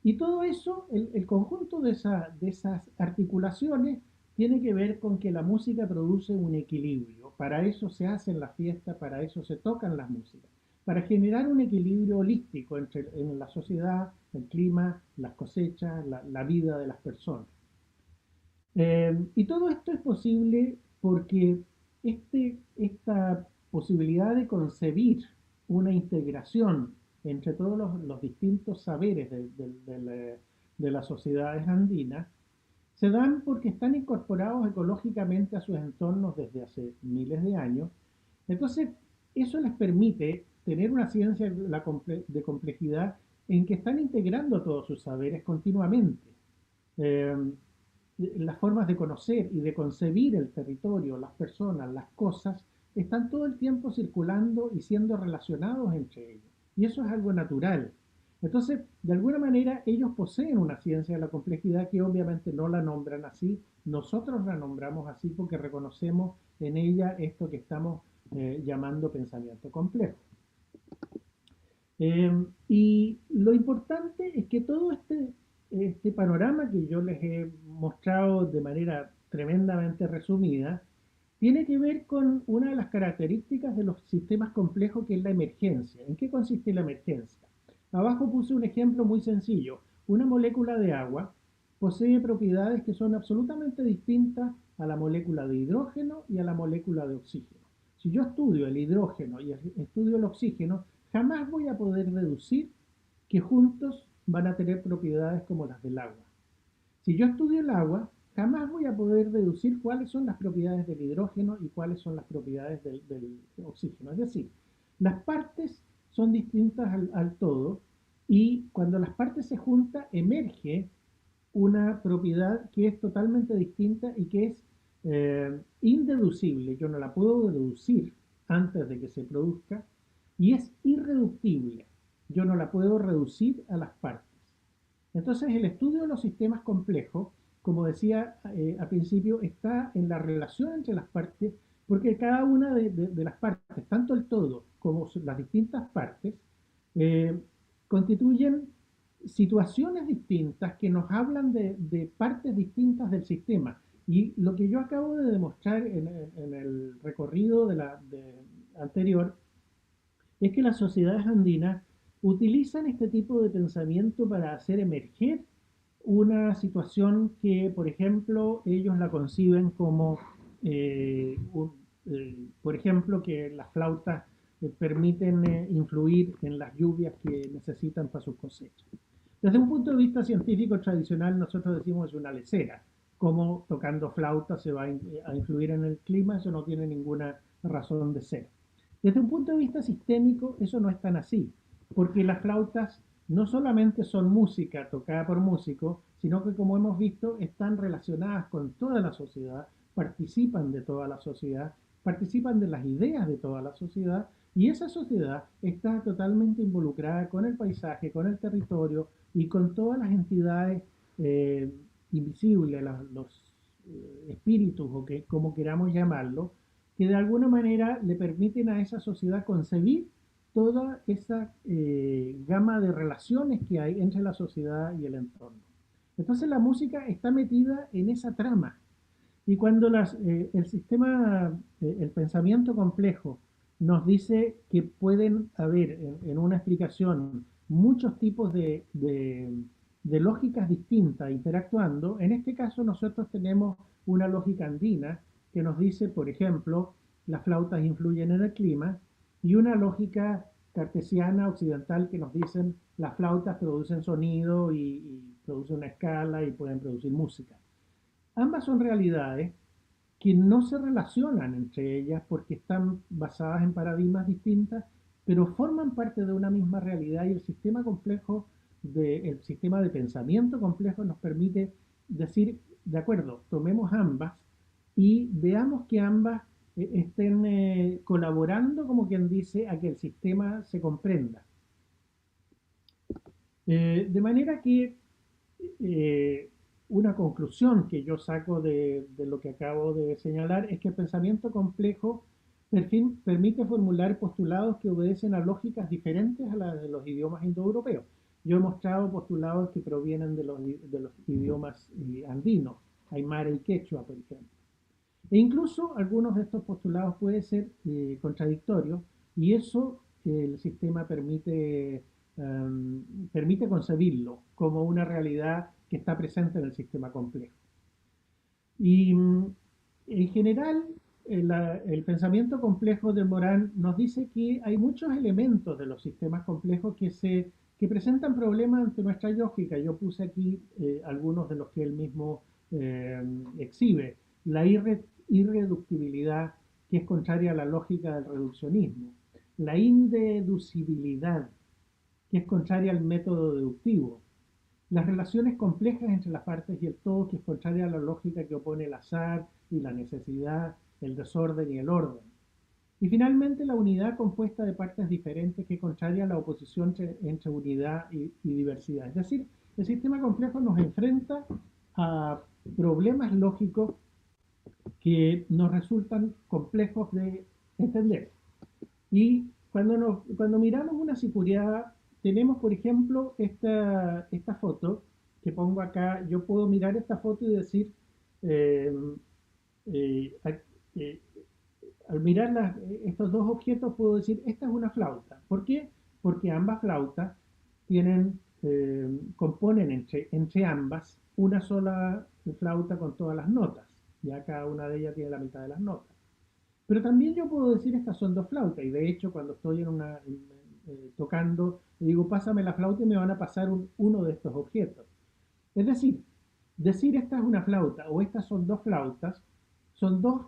Y todo eso, el conjunto de esas articulaciones, tiene que ver con que la música produce un equilibrio. Para eso se hacen las fiestas, para eso se tocan las músicas. Para generar un equilibrio holístico en la sociedad, el clima, las cosechas, la vida de las personas. Y todo esto es posible porque esta posibilidad de concebir una integración entre todos los distintos saberes de las sociedades andinas se dan porque están incorporados ecológicamente a sus entornos desde hace miles de años. Entonces, eso les permite tener una ciencia de complejidad en que están integrando todos sus saberes continuamente. Eh, las formas de conocer y de concebir el territorio, las personas, las cosas, están todo el tiempo circulando y siendo relacionados entre ellos. Y eso es algo natural. Entonces, de alguna manera, ellos poseen una ciencia de la complejidad que obviamente no la nombran así. Nosotros la nombramos así porque reconocemos en ella esto que estamos llamando pensamiento complejo. Y lo importante es que todo este panorama que yo les he mostrado de manera tremendamente resumida, tiene que ver con una de las características de los sistemas complejos, que es la emergencia. ¿En qué consiste la emergencia? Abajo puse un ejemplo muy sencillo. Una molécula de agua posee propiedades que son absolutamente distintas a la molécula de hidrógeno y a la molécula de oxígeno. Si yo estudio el hidrógeno y estudio el oxígeno, jamás voy a poder deducir que juntos van a tener propiedades como las del agua. Si yo estudio el agua, jamás voy a poder deducir cuáles son las propiedades del hidrógeno y cuáles son las propiedades del oxígeno. Es decir, las partes son distintas al todo y cuando las partes se juntan emerge una propiedad que es totalmente distinta y que es indeducible. Yo no la puedo deducir antes de que se produzca y es irreductible. Yo no la puedo reducir a las partes. Entonces, el estudio de los sistemas complejos, como decía al principio, está en la relación entre las partes, porque cada una de las partes, tanto el todo como las distintas partes, eh, constituyen situaciones distintas que nos hablan de partes distintas del sistema. Y lo que yo acabo de demostrar en el recorrido anterior es que las sociedades andinas utilizan este tipo de pensamiento para hacer emerger una situación que, por ejemplo, ellos la conciben como, por ejemplo, que las flautas permiten influir en las lluvias que necesitan para sus cosechas. Desde un punto de vista científico tradicional, nosotros decimos es una lecera. Cómo tocando flauta se va a influir en el clima, eso no tiene ninguna razón de ser. Desde un punto de vista sistémico, eso no es tan así, porque las flautas no solamente son música tocada por músicos, sino que, como hemos visto, están relacionadas con toda la sociedad, participan de toda la sociedad, participan de las ideas de toda la sociedad y esa sociedad está totalmente involucrada con el paisaje, con el territorio y con todas las entidades eh, invisibles, los espíritus o que como queramos llamarlo, que de alguna manera le permiten a esa sociedad concebir toda esa gama de relaciones que hay entre la sociedad y el entorno. Entonces la música está metida en esa trama. Y cuando el sistema, el pensamiento complejo nos dice que pueden haber en una explicación muchos tipos de lógicas distintas interactuando, en este caso nosotros tenemos una lógica andina que nos dice, por ejemplo, las flautas influyen en el clima, y una lógica cartesiana occidental que nos dicen las flautas producen sonido y producen una escala y pueden producir música. Ambas son realidades que no se relacionan entre ellas porque están basadas en paradigmas distintas, pero forman parte de una misma realidad y el sistema complejo, el sistema de pensamiento complejo nos permite decir, de acuerdo, tomemos ambas y veamos que ambas estén colaborando, como quien dice, a que el sistema se comprenda. De manera que eh, una conclusión que yo saco de lo que acabo de señalar es que el pensamiento complejo permite formular postulados que obedecen a lógicas diferentes a las de los idiomas indoeuropeos. Yo he mostrado postulados que provienen de los idiomas andinos, aymara y quechua, por ejemplo. E incluso algunos de estos postulados pueden ser contradictorios y eso el sistema permite concebirlo como una realidad que está presente en el sistema complejo. Y en general, el pensamiento complejo de Morán nos dice que hay muchos elementos de los sistemas complejos que presentan problemas ante nuestra lógica. Yo puse aquí algunos de los que él mismo exhibe. La irreductibilidad, que es contraria a la lógica del reduccionismo. La indeducibilidad, que es contraria al método deductivo. Las relaciones complejas entre las partes y el todo, que es contraria a la lógica que opone el azar y la necesidad, el desorden y el orden. Y finalmente la unidad compuesta de partes diferentes, que es contraria a la oposición entre unidad y diversidad. Es decir, el sistema complejo nos enfrenta a problemas lógicos que nos resultan complejos de entender. Y cuando miramos una sicuriada, tenemos, por ejemplo, esta foto que pongo acá. Yo puedo mirar esta foto y decir, eh, eh, eh, al mirar estos dos objetos, puedo decir, esta es una flauta. ¿Por qué? Porque ambas flautas componen entre ambas una sola flauta con todas las notas. Ya cada una de ellas tiene la mitad de las notas. Pero también yo puedo decir estas son dos flautas y de hecho cuando estoy tocando, digo pásame la flauta y me van a pasar uno de estos objetos. Es decir esta es una flauta o estas son dos flautas son dos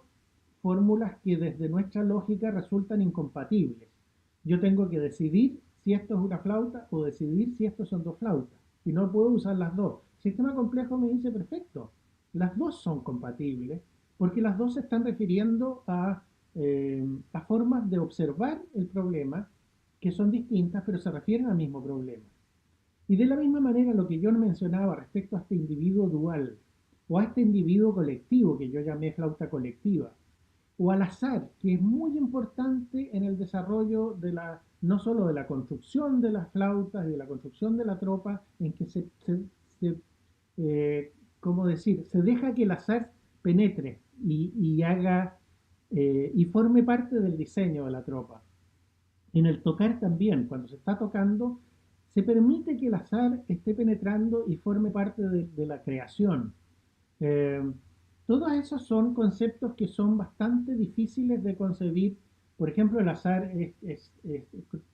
fórmulas que desde nuestra lógica resultan incompatibles. Yo tengo que decidir si esto es una flauta o decidir si estos son dos flautas y no puedo usar las dos. El sistema complejo me dice perfecto, las dos son compatibles porque las dos se están refiriendo a formas de observar el problema que son distintas, pero se refieren al mismo problema. Y de la misma manera, lo que yo mencionaba respecto a este individuo dual, o a este individuo colectivo, que yo llamé flauta colectiva, o al azar, que es muy importante en el desarrollo no solo de la construcción de las flautas y de la construcción de la tropa, en que ¿cómo decir? Se deja que el azar penetre y haga y forme parte del diseño de la tropa. En el tocar también, cuando se está tocando, se permite que el azar esté penetrando y forme parte de la creación. Eh, Todos esos son conceptos que son bastante difíciles de concebir. Por ejemplo, el azar es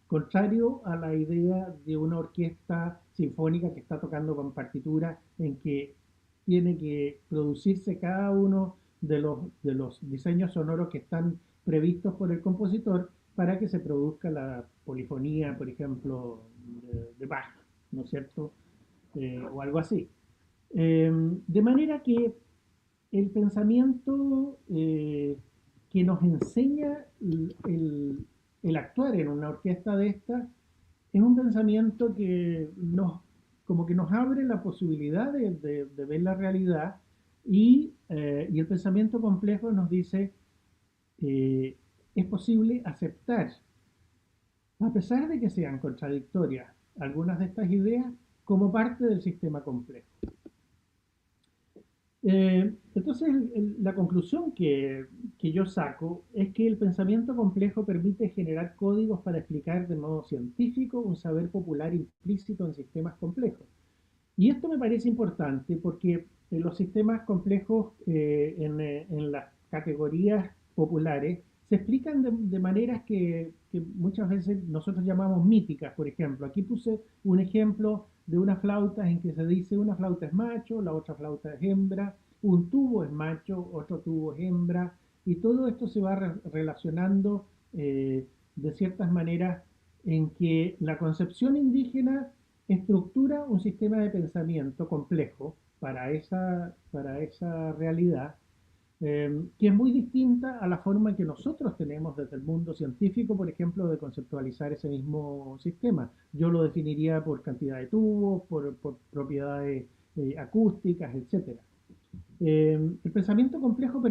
contrario a la idea de una orquesta sinfónica que está tocando con partitura en que tiene que producirse cada uno de los diseños sonoros que están previstos por el compositor para que se produzca la polifonía, por ejemplo, de Bach, ¿no es cierto? O algo así. De manera que el pensamiento que nos enseña el actuar en una orquesta de esta, es un pensamiento que como que nos abre la posibilidad de ver la realidad y el pensamiento complejo nos dice, es posible aceptar, a pesar de que sean contradictorias, algunas de estas ideas como parte del sistema complejo. Entonces, la conclusión que yo saco es que el pensamiento complejo permite generar códigos para explicar de modo científico un saber popular implícito en sistemas complejos. Y esto me parece importante porque los sistemas complejos en las categorías populares se explican de maneras que muchas veces nosotros llamamos míticas. Por ejemplo, aquí puse un ejemplo de unas flautas en que se dice una flauta es macho, la otra flauta es hembra, un tubo es macho, otro tubo es hembra, y todo esto se va relacionando de ciertas maneras en que la concepción indígena estructura un sistema de pensamiento complejo para esa realidad, que es muy distinta a la forma que nosotros tenemos desde el mundo científico, por ejemplo, de conceptualizar ese mismo sistema. Yo lo definiría por cantidad de tubos, por propiedades acústicas, etc. El pensamiento complejo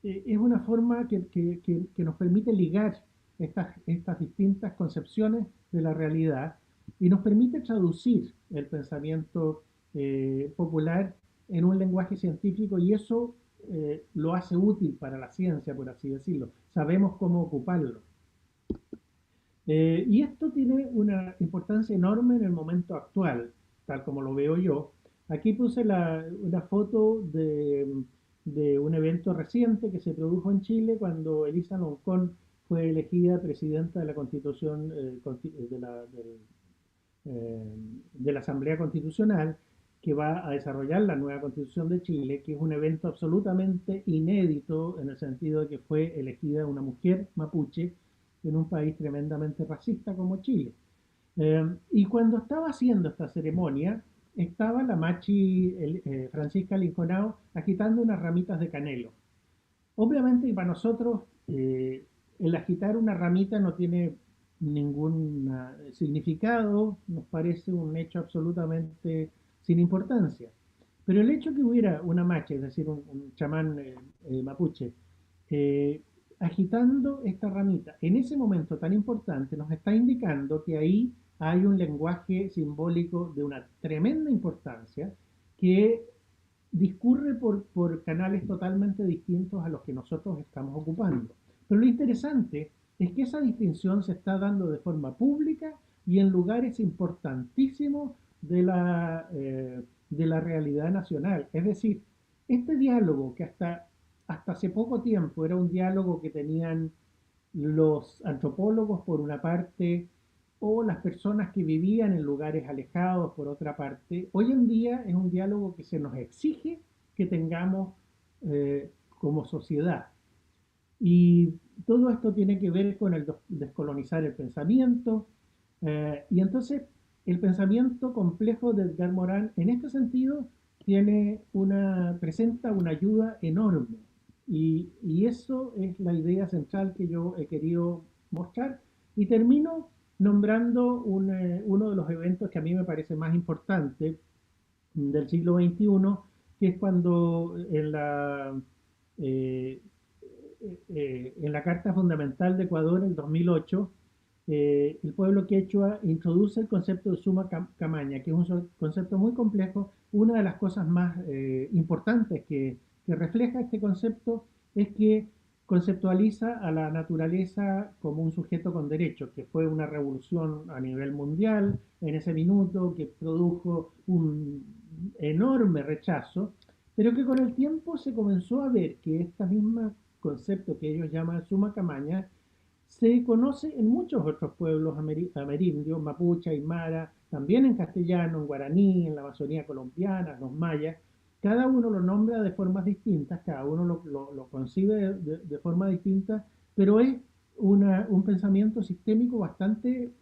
es una forma que nos permite ligar estas distintas concepciones de la realidad y nos permite traducir el pensamiento popular en un lenguaje científico, y eso lo hace útil para la ciencia, por así decirlo. Sabemos cómo ocuparlo. Y esto tiene una importancia enorme en el momento actual, tal como lo veo yo. Aquí puse una foto de un evento reciente que se produjo en Chile cuando Elisa Loncón fue elegida presidenta de la Constitución, de la Asamblea Constitucional, que va a desarrollar la nueva Constitución de Chile, que es un evento absolutamente inédito en el sentido de que fue elegida una mujer mapuche en un país tremendamente racista como Chile. Y cuando estaba haciendo esta ceremonia, estaba la machi Francisca Linconao agitando unas ramitas de canelo. Obviamente, y para nosotros, el agitar una ramita no tiene ningún significado, nos parece un hecho absolutamente sin importancia. Pero el hecho que hubiera una macha, es decir, un chamán mapuche, eh, agitando esta ramita en ese momento tan importante, nos está indicando que ahí hay un lenguaje simbólico de una tremenda importancia que discurre por canales totalmente distintos a los que nosotros estamos ocupando. Pero lo interesante es que esa distinción se está dando de forma pública y en lugares importantísimos de la realidad nacional. Es decir, este diálogo que hasta hace poco tiempo era un diálogo que tenían los antropólogos por una parte o las personas que vivían en lugares alejados por otra parte, hoy en día es un diálogo que se nos exige que tengamos como sociedad. Y todo esto tiene que ver con el descolonizar el pensamiento. Y entonces el pensamiento complejo de Edgar Morin, en este sentido, presenta una ayuda enorme. Y eso es la idea central que yo he querido mostrar. Y termino nombrando uno de los eventos que a mí me parece más importante del siglo XXI, que es cuando eh, en la Carta Fundamental de Ecuador, en 2008, el pueblo quechua introduce el concepto de suma camaña, que es un concepto muy complejo. Una de las cosas más importantes que refleja este concepto es que conceptualiza a la naturaleza como un sujeto con derechos, que fue una revolución a nivel mundial en ese minuto, que produjo un enorme rechazo, pero que con el tiempo se comenzó a ver que esta misma concepto que ellos llaman suma camaña se conoce en muchos otros pueblos amerindios, mapuche, aymara, también en castellano, en guaraní, en la Amazonía colombiana, los mayas. Cada uno lo nombra de formas distintas, cada uno lo concibe de forma distinta, pero es un pensamiento sistémico bastante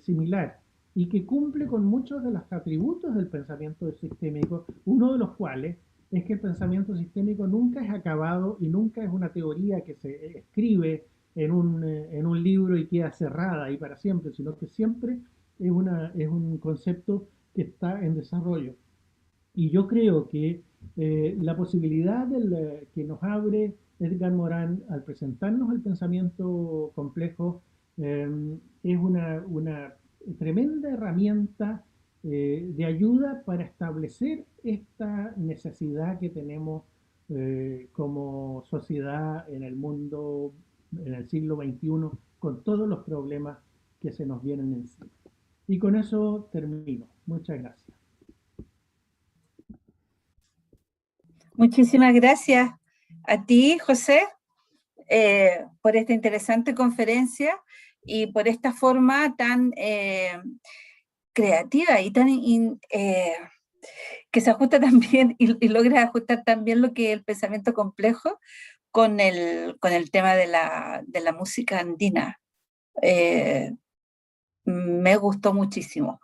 similar y que cumple con muchos de los atributos del pensamiento sistémico, uno de los cuales es que el pensamiento sistémico nunca es acabado y nunca es una teoría que se escribe en un libro y queda cerrada y para siempre, sino que siempre es un concepto que está en desarrollo. Y yo creo que la posibilidad que nos abre Edgar Morin al presentarnos el pensamiento complejo es una tremenda herramienta de ayuda para establecer esta necesidad que tenemos como sociedad en el mundo, en el siglo XXI, con todos los problemas que se nos vienen encima. Y con eso termino. Muchas gracias. Muchísimas gracias a ti, José, por esta interesante conferencia y por esta forma tan creativa y tan que se ajusta también y logra ajustar también lo que es el pensamiento complejo con el tema de la música andina. Me gustó muchísimo.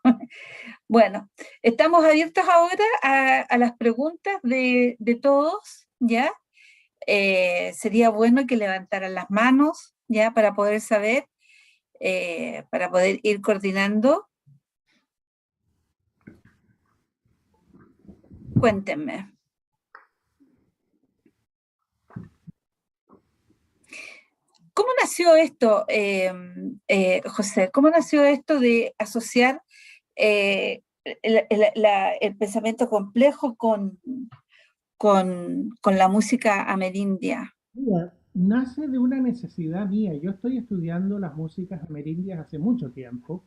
Bueno, estamos abiertos ahora a las preguntas de todos, ¿ya? Sería bueno que levantaran las manos, ¿ya? Para poder saber, para poder ir coordinando. Cuéntenme. ¿Cómo nació esto, José? ¿Cómo nació esto de asociar el pensamiento complejo con la música amerindia? Mira, nace de una necesidad mía. Yo estoy estudiando las músicas amerindias hace mucho tiempo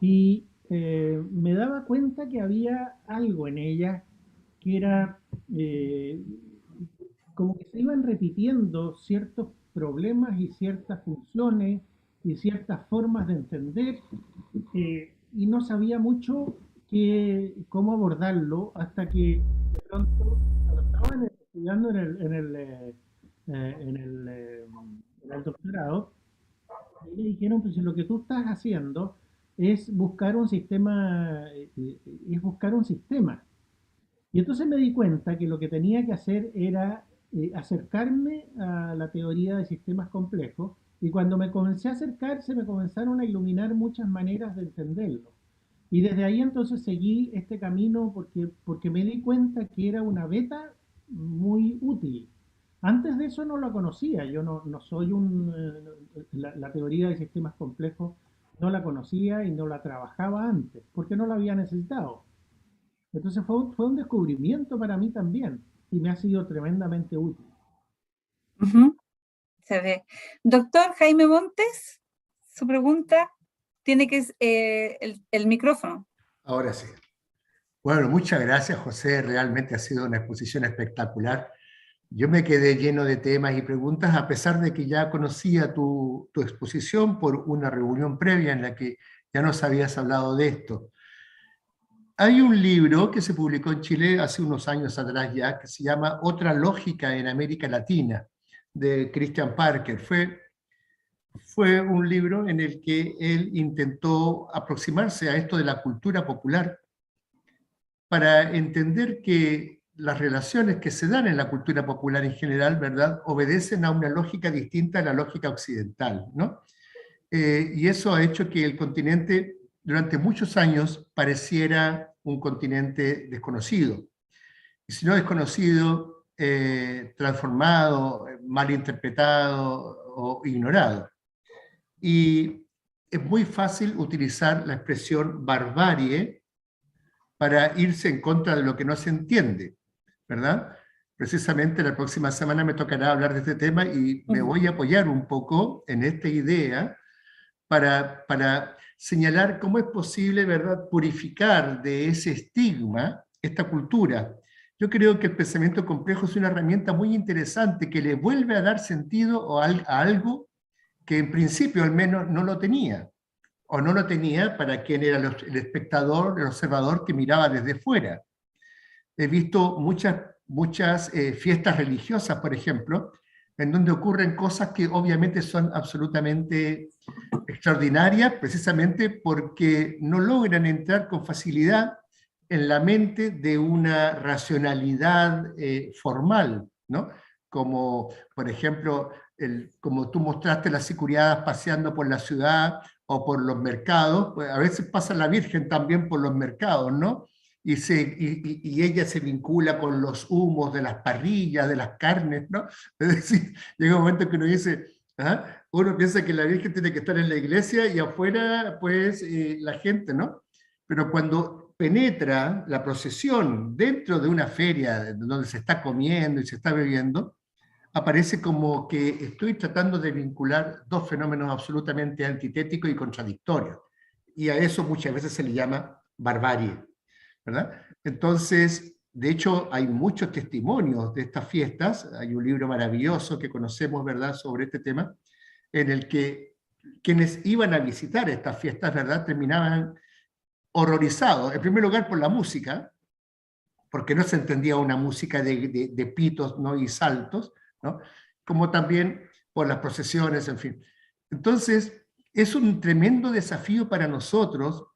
y me daba cuenta que había algo en ellas que era como que se iban repitiendo ciertos problemas y ciertas funciones y ciertas formas de entender y no sabía mucho cómo abordarlo hasta que de pronto cuando estaba estudiando en el doctorado me dijeron pues si lo que tú estás haciendo es buscar un sistema y entonces me di cuenta que lo que tenía que hacer era acercarme a la teoría de sistemas complejos y cuando me comencé a acercar se me comenzaron a iluminar muchas maneras de entenderlo. Y desde ahí entonces seguí este camino porque me di cuenta que era una beta muy útil. Antes de eso no la conocía, yo no soy la teoría de sistemas complejos no la conocía y no la trabajaba antes, porque no la había necesitado. Entonces fue un descubrimiento para mí también y me ha sido tremendamente útil. Se ve. Doctor Jaime Montes, su pregunta tiene que el micrófono. Ahora sí. Bueno, muchas gracias, José. Realmente ha sido una exposición espectacular. Yo me quedé lleno de temas y preguntas, a pesar de que ya conocía tu exposición por una reunión previa en la que ya nos habías hablado de esto. Hay un libro que se publicó en Chile hace unos años atrás ya, que se llama Otra lógica en América Latina, de Christian Parker. Fue un libro en el que él intentó aproximarse a esto de la cultura popular para entender que las relaciones que se dan en la cultura popular en general, ¿verdad?, obedecen a una lógica distinta a la lógica occidental, ¿no? Y eso ha hecho que el continente durante muchos años pareciera un continente desconocido. Y si no desconocido, transformado, malinterpretado o ignorado. Y es muy fácil utilizar la expresión barbarie para irse en contra de lo que no se entiende, ¿verdad? Precisamente la próxima semana me tocará hablar de este tema y me voy a apoyar un poco en esta idea para señalar cómo es posible, ¿verdad?, purificar de ese estigma esta cultura. Yo creo que el pensamiento complejo es una herramienta muy interesante que le vuelve a dar sentido a algo que en principio al menos no lo tenía, o no lo tenía para quien era el espectador, el observador que miraba desde fuera. He visto muchas fiestas religiosas, por ejemplo, en donde ocurren cosas que obviamente son absolutamente extraordinarias, precisamente porque no logran entrar con facilidad en la mente de una racionalidad formal, ¿no? Como, por ejemplo, como tú mostraste las sicuriadas paseando por la ciudad o por los mercados, pues a veces pasa la Virgen también por los mercados, ¿no? Y ella se vincula con los humos de las parrillas, de las carnes, ¿no? Es decir, llega un momento que uno dice, ¿ah? Uno piensa que la Virgen tiene que estar en la iglesia y afuera, pues, la gente, ¿no? Pero cuando penetra la procesión dentro de una feria donde se está comiendo y se está bebiendo, aparece como que estoy tratando de vincular dos fenómenos absolutamente antitéticos y contradictorios. Y a eso muchas veces se le llama barbarie, ¿verdad? Entonces, de hecho, hay muchos testimonios de estas fiestas. Hay un libro maravilloso que conocemos, ¿verdad?, sobre este tema, en el que quienes iban a visitar estas fiestas, ¿verdad?, terminaban horrorizados, en primer lugar por la música, porque no se entendía una música de pitos, ¿no?, y saltos, ¿no?, como también por las procesiones, en fin. Entonces, es un tremendo desafío para nosotros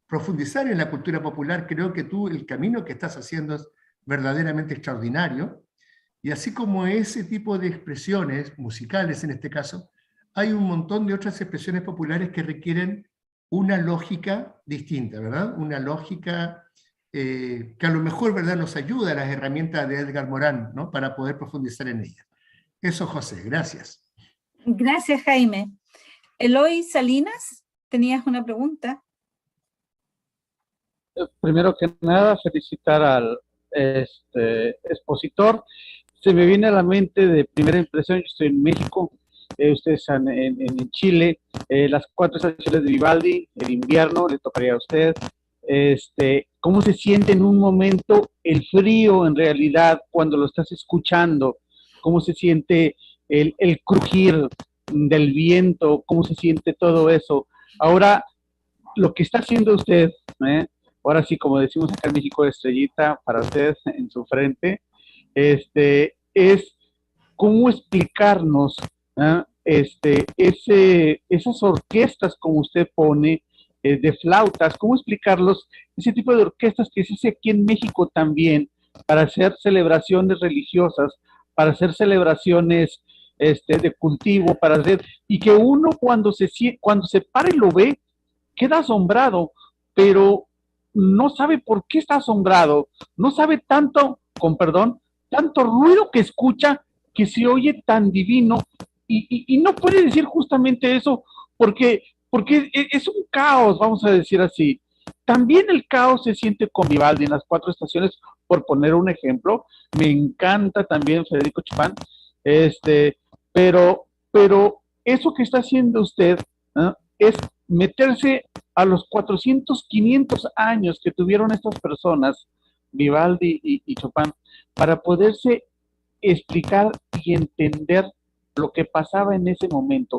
profundizar en la cultura popular. Creo que tú, el camino que estás haciendo es verdaderamente extraordinario, y así como ese tipo de expresiones musicales en este caso, hay un montón de otras expresiones populares que requieren una lógica distinta, ¿verdad? Una lógica que a lo mejor, ¿verdad?, nos ayuda a las herramientas de Edgar Morán, ¿no?, para poder profundizar en ellas. Eso, José, gracias. Gracias, Jaime. Eloy Salinas, tenías una pregunta. Primero que nada, felicitar al expositor. Se me viene a la mente de primera impresión, yo estoy en México, ustedes están en Chile, las 4 estaciones de Vivaldi, el invierno, le tocaría a usted. ¿Cómo se siente en un momento el frío en realidad cuando lo estás escuchando? ¿Cómo se siente el crujir del viento? ¿Cómo se siente todo eso? Ahora, lo que está haciendo usted, ahora sí, como decimos acá en México, estrellita para usted en su frente, es cómo explicarnos esas orquestas como usted pone, de flautas, cómo explicarlos, ese tipo de orquestas que se hace aquí en México también, para hacer celebraciones religiosas, para hacer celebraciones de cultivo, para hacer, y que uno cuando se para y lo ve, queda asombrado, pero no sabe por qué está asombrado, no sabe tanto, con perdón, tanto ruido que escucha, que se oye tan divino, y no puede decir justamente eso, porque es un caos, vamos a decir así. También el caos se siente con Vivaldi en las 4 estaciones, por poner un ejemplo. Me encanta también Federico Chopin, pero eso que está haciendo usted, ¿no?, es meterse a los 400, 500 años que tuvieron estas personas, Vivaldi y Chopin, para poderse explicar y entender lo que pasaba en ese momento.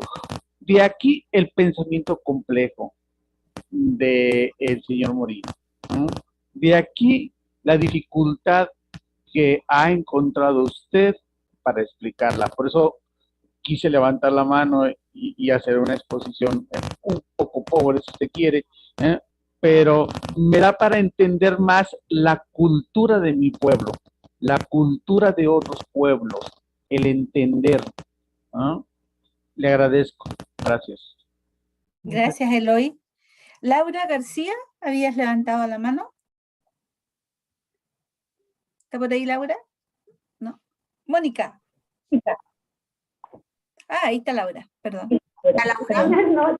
De aquí el pensamiento complejo del señor Morillo, ¿no? De aquí la dificultad que ha encontrado usted para explicarla. Por eso quise levantar la mano y hacer una exposición un poco pobre, si usted quiere, pero me da para entender más la cultura de mi pueblo, la cultura de otros pueblos, el entender, ¿no? Le agradezco. Gracias. Gracias, Eloy. Laura García, ¿habías levantado la mano? ¿Está por ahí, Laura? No. Mónica. Ahí está Laura, perdón. Buenas noches.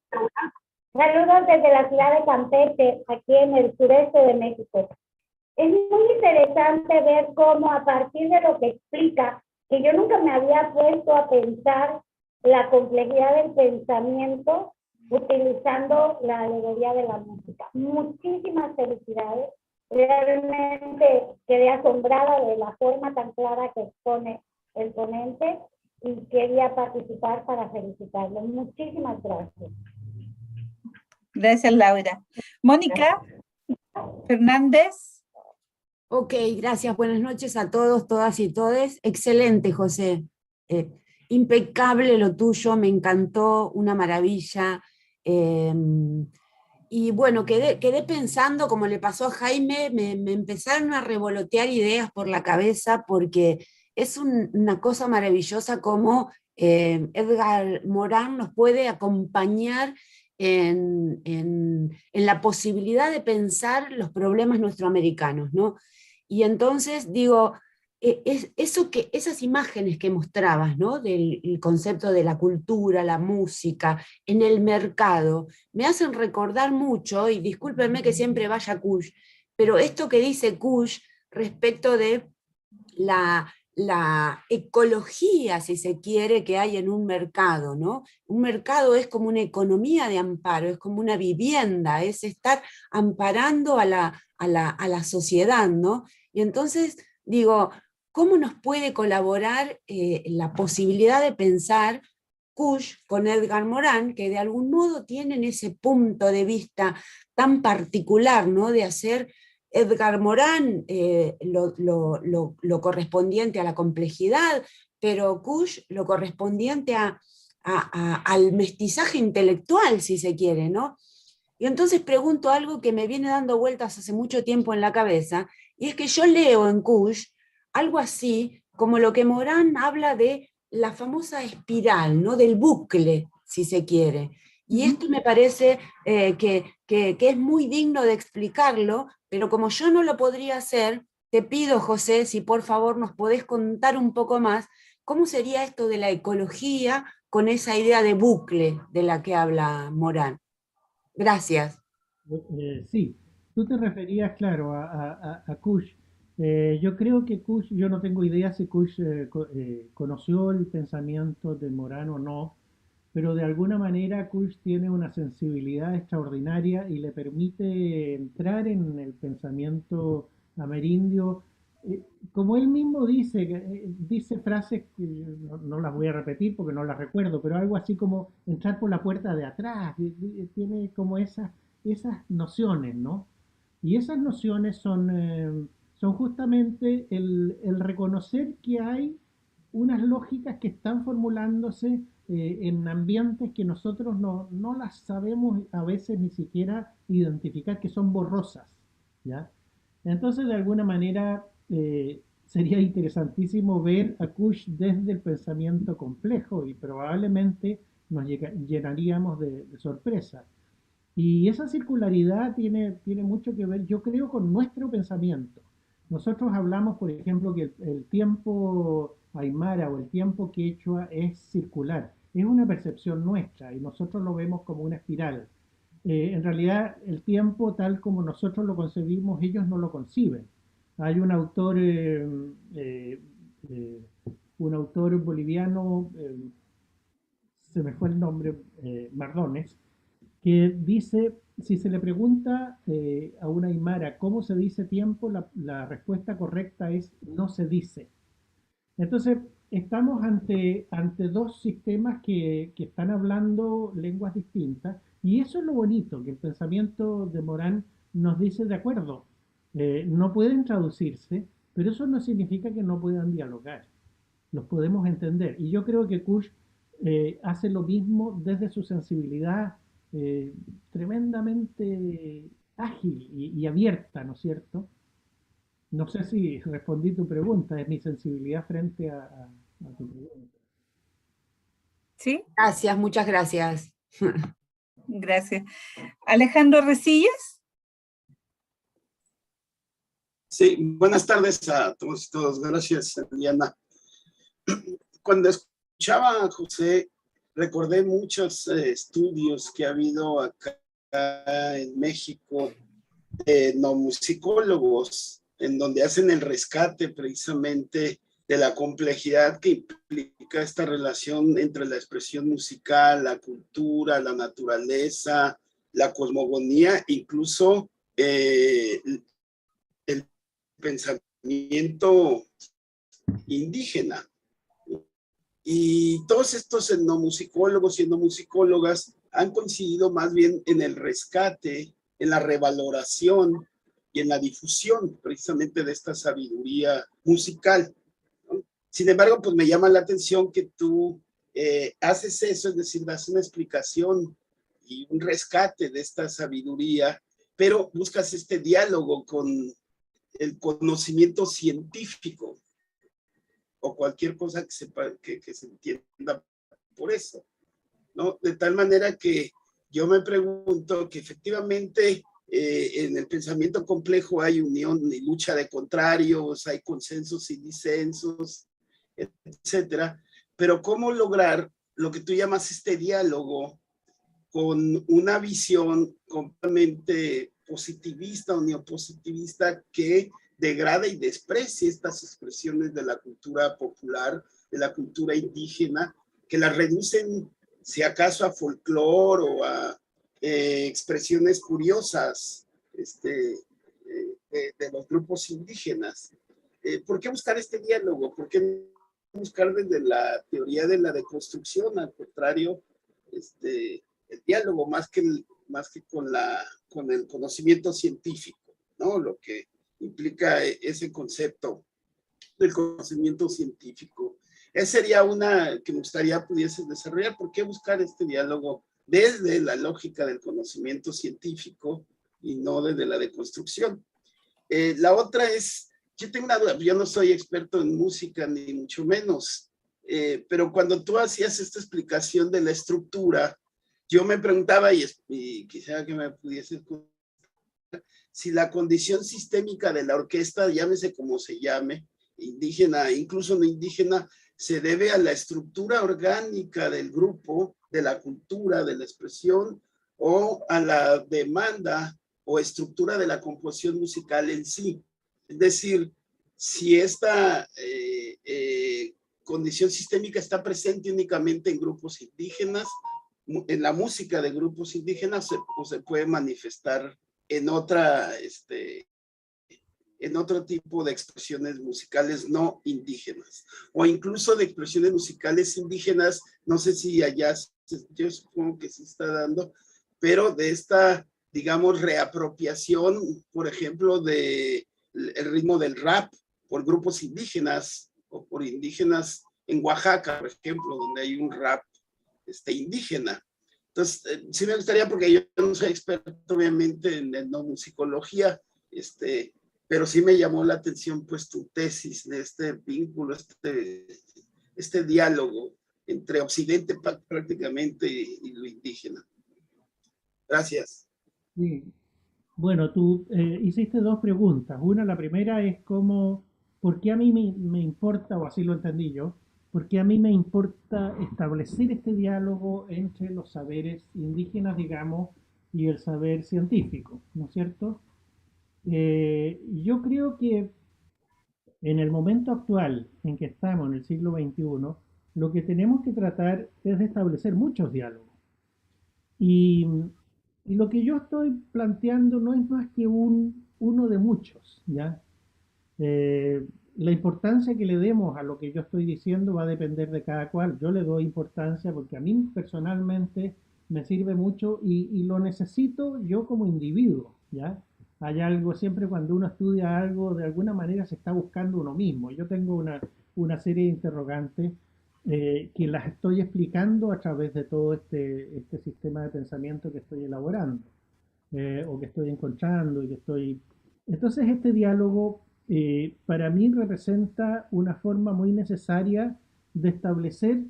Saludos desde la ciudad de Campeche, aquí en el sureste de México. Es muy interesante ver cómo, a partir de lo que explica, que yo nunca me había puesto a pensar la complejidad del pensamiento utilizando la alegoría de la música. Muchísimas felicidades. Realmente quedé asombrada de la forma tan clara que expone el ponente y quería participar para felicitarlo. Muchísimas gracias. Gracias, Laura. Mónica Fernández. Ok, gracias. Buenas noches a todos, todas y todes. Excelente, José. Impecable lo tuyo, me encantó, una maravilla. Y bueno, quedé pensando, como le pasó a Jaime, me empezaron a revolotear ideas por la cabeza porque es una cosa maravillosa como Edgar Morán nos puede acompañar en la posibilidad de pensar los problemas nuestroamericanos, ¿no? Y entonces digo, esas imágenes que mostrabas, ¿no? Del el concepto de la cultura, la música, en el mercado, me hacen recordar mucho, y discúlpenme que siempre vaya a Kush, pero esto que dice Kush respecto de la ecología, si se quiere, que hay en un mercado, ¿no? Un mercado es como una economía de amparo, es como una vivienda, es estar amparando a la sociedad, ¿no? Y entonces digo, ¿cómo nos puede colaborar la posibilidad de pensar Kush con Edgar Morán, que de algún modo tienen ese punto de vista tan particular, ¿no? De hacer Edgar Morán lo correspondiente a la complejidad, pero Kush lo correspondiente al mestizaje intelectual, si se quiere, ¿no? Y entonces pregunto algo que me viene dando vueltas hace mucho tiempo en la cabeza, y es que yo leo en Kush algo así como lo que Morán habla de la famosa espiral, ¿no? Del bucle, si se quiere. Y esto me parece que es muy digno de explicarlo, pero como yo no lo podría hacer, te pido, José, si por favor nos podés contar un poco más, ¿cómo sería esto de la ecología con esa idea de bucle de la que habla Morán? Gracias. Sí, tú te referías, claro, a Kush. Yo creo que Kush, yo no tengo idea si Kush conoció el pensamiento de Morán o no, pero de alguna manera Kush tiene una sensibilidad extraordinaria y le permite entrar en el pensamiento amerindio. Como él mismo dice, dice frases que no las voy a repetir porque no las recuerdo, pero algo así como entrar por la puerta de atrás, tiene como esas nociones, ¿no? Y esas nociones son justamente el reconocer que hay unas lógicas que están formulándose en ambientes que nosotros no las sabemos a veces ni siquiera identificar, que son borrosas, ¿ya? Entonces, de alguna manera, sería interesantísimo ver a Kush desde el pensamiento complejo y probablemente nos llenaríamos de sorpresa. Y esa circularidad tiene mucho que ver, yo creo, con nuestro pensamiento. Nosotros hablamos, por ejemplo, que el tiempo aymara o el tiempo quechua es circular. Es una percepción nuestra y nosotros lo vemos como una espiral. En realidad, el tiempo tal como nosotros lo concebimos, ellos no lo conciben. Hay eh, eh, un autor boliviano, se me fue el nombre, Mardones, que dice, si se le pregunta a una aymara cómo se dice tiempo, la respuesta correcta es no se dice. Entonces, estamos ante dos sistemas que están hablando lenguas distintas, y eso es lo bonito, que el pensamiento de Morán nos dice, de acuerdo, no pueden traducirse, pero eso no significa que no puedan dialogar, los podemos entender. Y yo creo que Kush hace lo mismo desde su sensibilidad tremendamente ágil y abierta, ¿no es cierto? No sé si respondí tu pregunta, es mi sensibilidad frente a tu pregunta. ¿Sí? Gracias, muchas gracias. Gracias. Alejandro Resillas. Sí, buenas tardes a todos y todas. Gracias, Diana. Cuando escuchaba a José, recordé muchos estudios que ha habido acá en México de etnomusicólogos, en donde hacen el rescate precisamente de la complejidad que implica esta relación entre la expresión musical, la cultura, la naturaleza, la cosmogonía, incluso el pensamiento indígena. Y todos estos etnomusicólogos y etnomusicólogas han coincidido más bien en el rescate, en la revaloración y en la difusión precisamente de esta sabiduría musical, ¿no? Sin embargo, pues me llama la atención que tú haces eso, es decir, das una explicación y un rescate de esta sabiduría, pero buscas este diálogo con el conocimiento científico o cualquier cosa que se entienda por eso, ¿no? De tal manera que yo me pregunto que efectivamente en el pensamiento complejo hay unión y lucha de contrarios, hay consensos y disensos, etcétera, pero ¿cómo lograr lo que tú llamas este diálogo con una visión completamente positivista o neopositivista que degrada y desprecia estas expresiones de la cultura popular, de la cultura indígena, que las reducen, si acaso, a folclore o a expresiones curiosas de los grupos indígenas? ¿Por qué buscar este diálogo? ¿Por qué buscar desde la teoría de la deconstrucción? Al contrario, el diálogo más que con el conocimiento científico, ¿no? Lo que implica ese concepto del conocimiento científico. Esa sería una que me gustaría pudiese desarrollar. ¿Por qué buscar este diálogo desde la lógica del conocimiento científico y no desde la deconstrucción? La otra es, yo tengo una duda, yo no soy experto en música ni mucho menos, pero cuando tú hacías esta explicación de la estructura, yo me preguntaba, y quisiera que me pudiese contestar, si la condición sistémica de la orquesta, llámese como se llame, indígena, incluso no indígena, se debe a la estructura orgánica del grupo, de la cultura, de la expresión, o a la demanda o estructura de la composición musical en sí. Es decir, si esta condición sistémica está presente únicamente en grupos indígenas, en la música de grupos indígenas, o se puede manifestar en en otro tipo de expresiones musicales no indígenas, o incluso de expresiones musicales indígenas, no sé si allá, yo supongo que sí está dando, pero de esta, digamos, reapropiación, por ejemplo, del ritmo del rap por grupos indígenas, o por indígenas en Oaxaca, por ejemplo, donde hay un rap indígena. Entonces, sí me gustaría, porque yo no soy experto obviamente en etnomusicología, pero sí me llamó la atención pues tu tesis de este vínculo, este diálogo entre Occidente prácticamente y lo indígena. Gracias. Sí. Bueno, tú hiciste dos preguntas. Una, la primera es ¿por qué a mí me importa, o así lo entendí yo, por qué a mí me importa establecer este diálogo entre los saberes indígenas, digamos, y el saber científico, ¿no es cierto? Yo creo que en el momento actual en que estamos, en el siglo XXI, lo que tenemos que tratar es de establecer muchos diálogos. Y, y lo que yo estoy planteando no es más que uno de muchos, ¿ya? La importancia que le demos a lo que yo estoy diciendo va a depender de cada cual. Yo le doy importancia porque a mí personalmente me sirve mucho y lo necesito yo como individuo, ¿ya? Hay algo, siempre cuando uno estudia algo, de alguna manera se está buscando uno mismo. Yo tengo una serie de interrogantes que las estoy explicando a través de todo este sistema de pensamiento que estoy elaborando, o que estoy encontrando y que estoy... Entonces este diálogo para mí representa una forma muy necesaria de establecer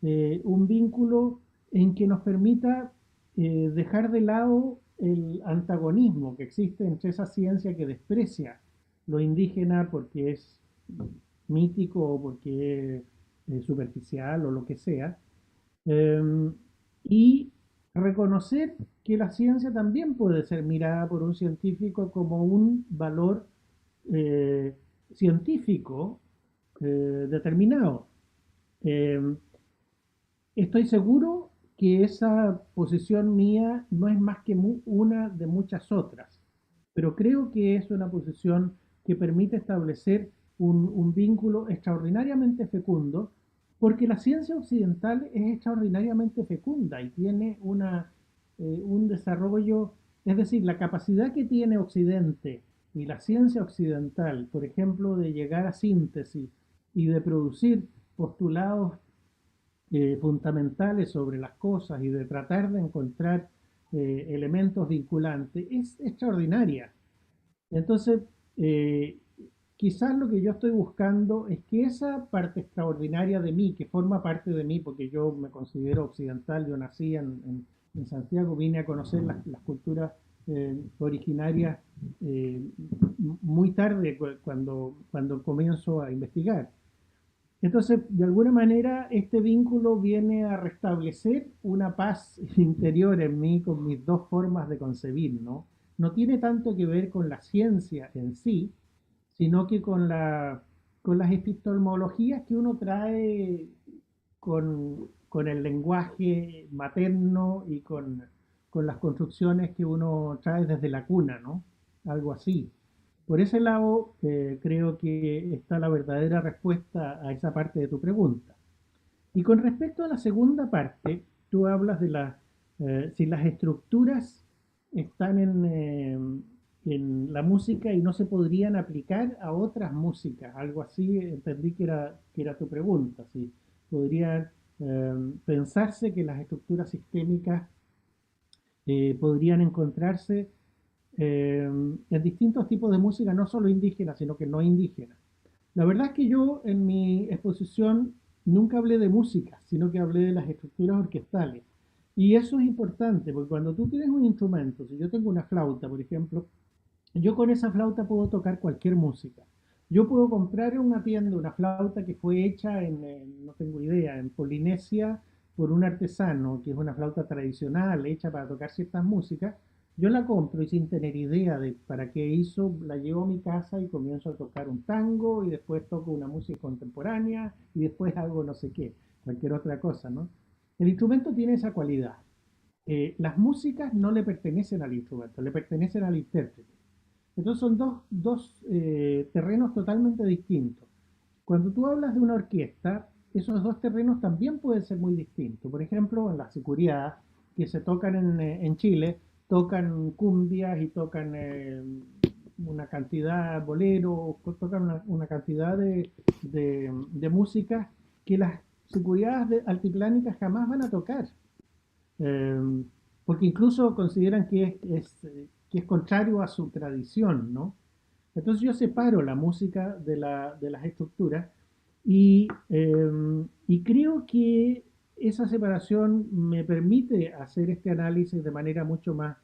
un vínculo en que nos permita dejar de lado el antagonismo que existe entre esa ciencia que desprecia lo indígena porque es mítico o porque es superficial o lo que sea, y reconocer que la ciencia también puede ser mirada por un científico como un valor eh, científico determinado. Eh, Estoy seguro que esa posición mía no es más que una de muchas otras, pero creo que es una posición que permite establecer un vínculo extraordinariamente fecundo, porque la ciencia occidental es extraordinariamente fecunda y tiene un desarrollo, es decir, la capacidad que tiene Occidente y la ciencia occidental, por ejemplo, de llegar a síntesis y de producir postulados fundamentales sobre las cosas y de tratar de encontrar elementos vinculantes, es extraordinaria. Entonces, quizás lo que yo estoy buscando es que esa parte extraordinaria de mí, que forma parte de mí, porque yo me considero occidental, yo nací en Santiago, vine a conocer las culturas originarias muy tarde cuando comienzo a investigar. Entonces, de alguna manera, este vínculo viene a restablecer una paz interior en mí con mis dos formas de concebir, ¿no? No tiene tanto que ver con la ciencia en sí, sino que con las epistemologías que uno trae con el lenguaje materno y con las construcciones que uno trae desde la cuna, ¿no? Algo así. Por ese lado, creo que está la verdadera respuesta a esa parte de tu pregunta. Y con respecto a la segunda parte, tú hablas de si las estructuras están en la música y no se podrían aplicar a otras músicas. Algo así entendí que era tu pregunta. Si podrían pensarse que las estructuras sistémicas podrían encontrarse en distintos tipos de música, no solo indígena, sino que no indígena. La verdad es que yo en mi exposición nunca hablé de música, sino que hablé de las estructuras orquestales. Y eso es importante, porque cuando tú tienes un instrumento, si yo tengo una flauta, por ejemplo, yo con esa flauta puedo tocar cualquier música. Yo puedo comprar en una tienda una flauta que fue hecha no tengo idea, en Polinesia por un artesano, que es una flauta tradicional hecha para tocar ciertas músicas. Yo la compro y sin tener idea de para qué hizo, la llevo a mi casa y comienzo a tocar un tango y después toco una música contemporánea y después hago no sé qué, cualquier otra cosa, ¿no? El instrumento tiene esa cualidad. Las músicas no le pertenecen al instrumento, le pertenecen al intérprete. Entonces son dos terrenos totalmente distintos. Cuando tú hablas de una orquesta, esos dos terrenos también pueden ser muy distintos. Por ejemplo, en la seguridad, que se tocan en Chile, tocan cumbias y tocan una cantidad, boleros, tocan una cantidad de música que las seguridades altiplánicas jamás van a tocar. Eh, Porque incluso consideran que es contrario a su tradición, ¿no? Entonces yo separo la música de las estructuras y creo que esa separación me permite hacer este análisis de manera mucho más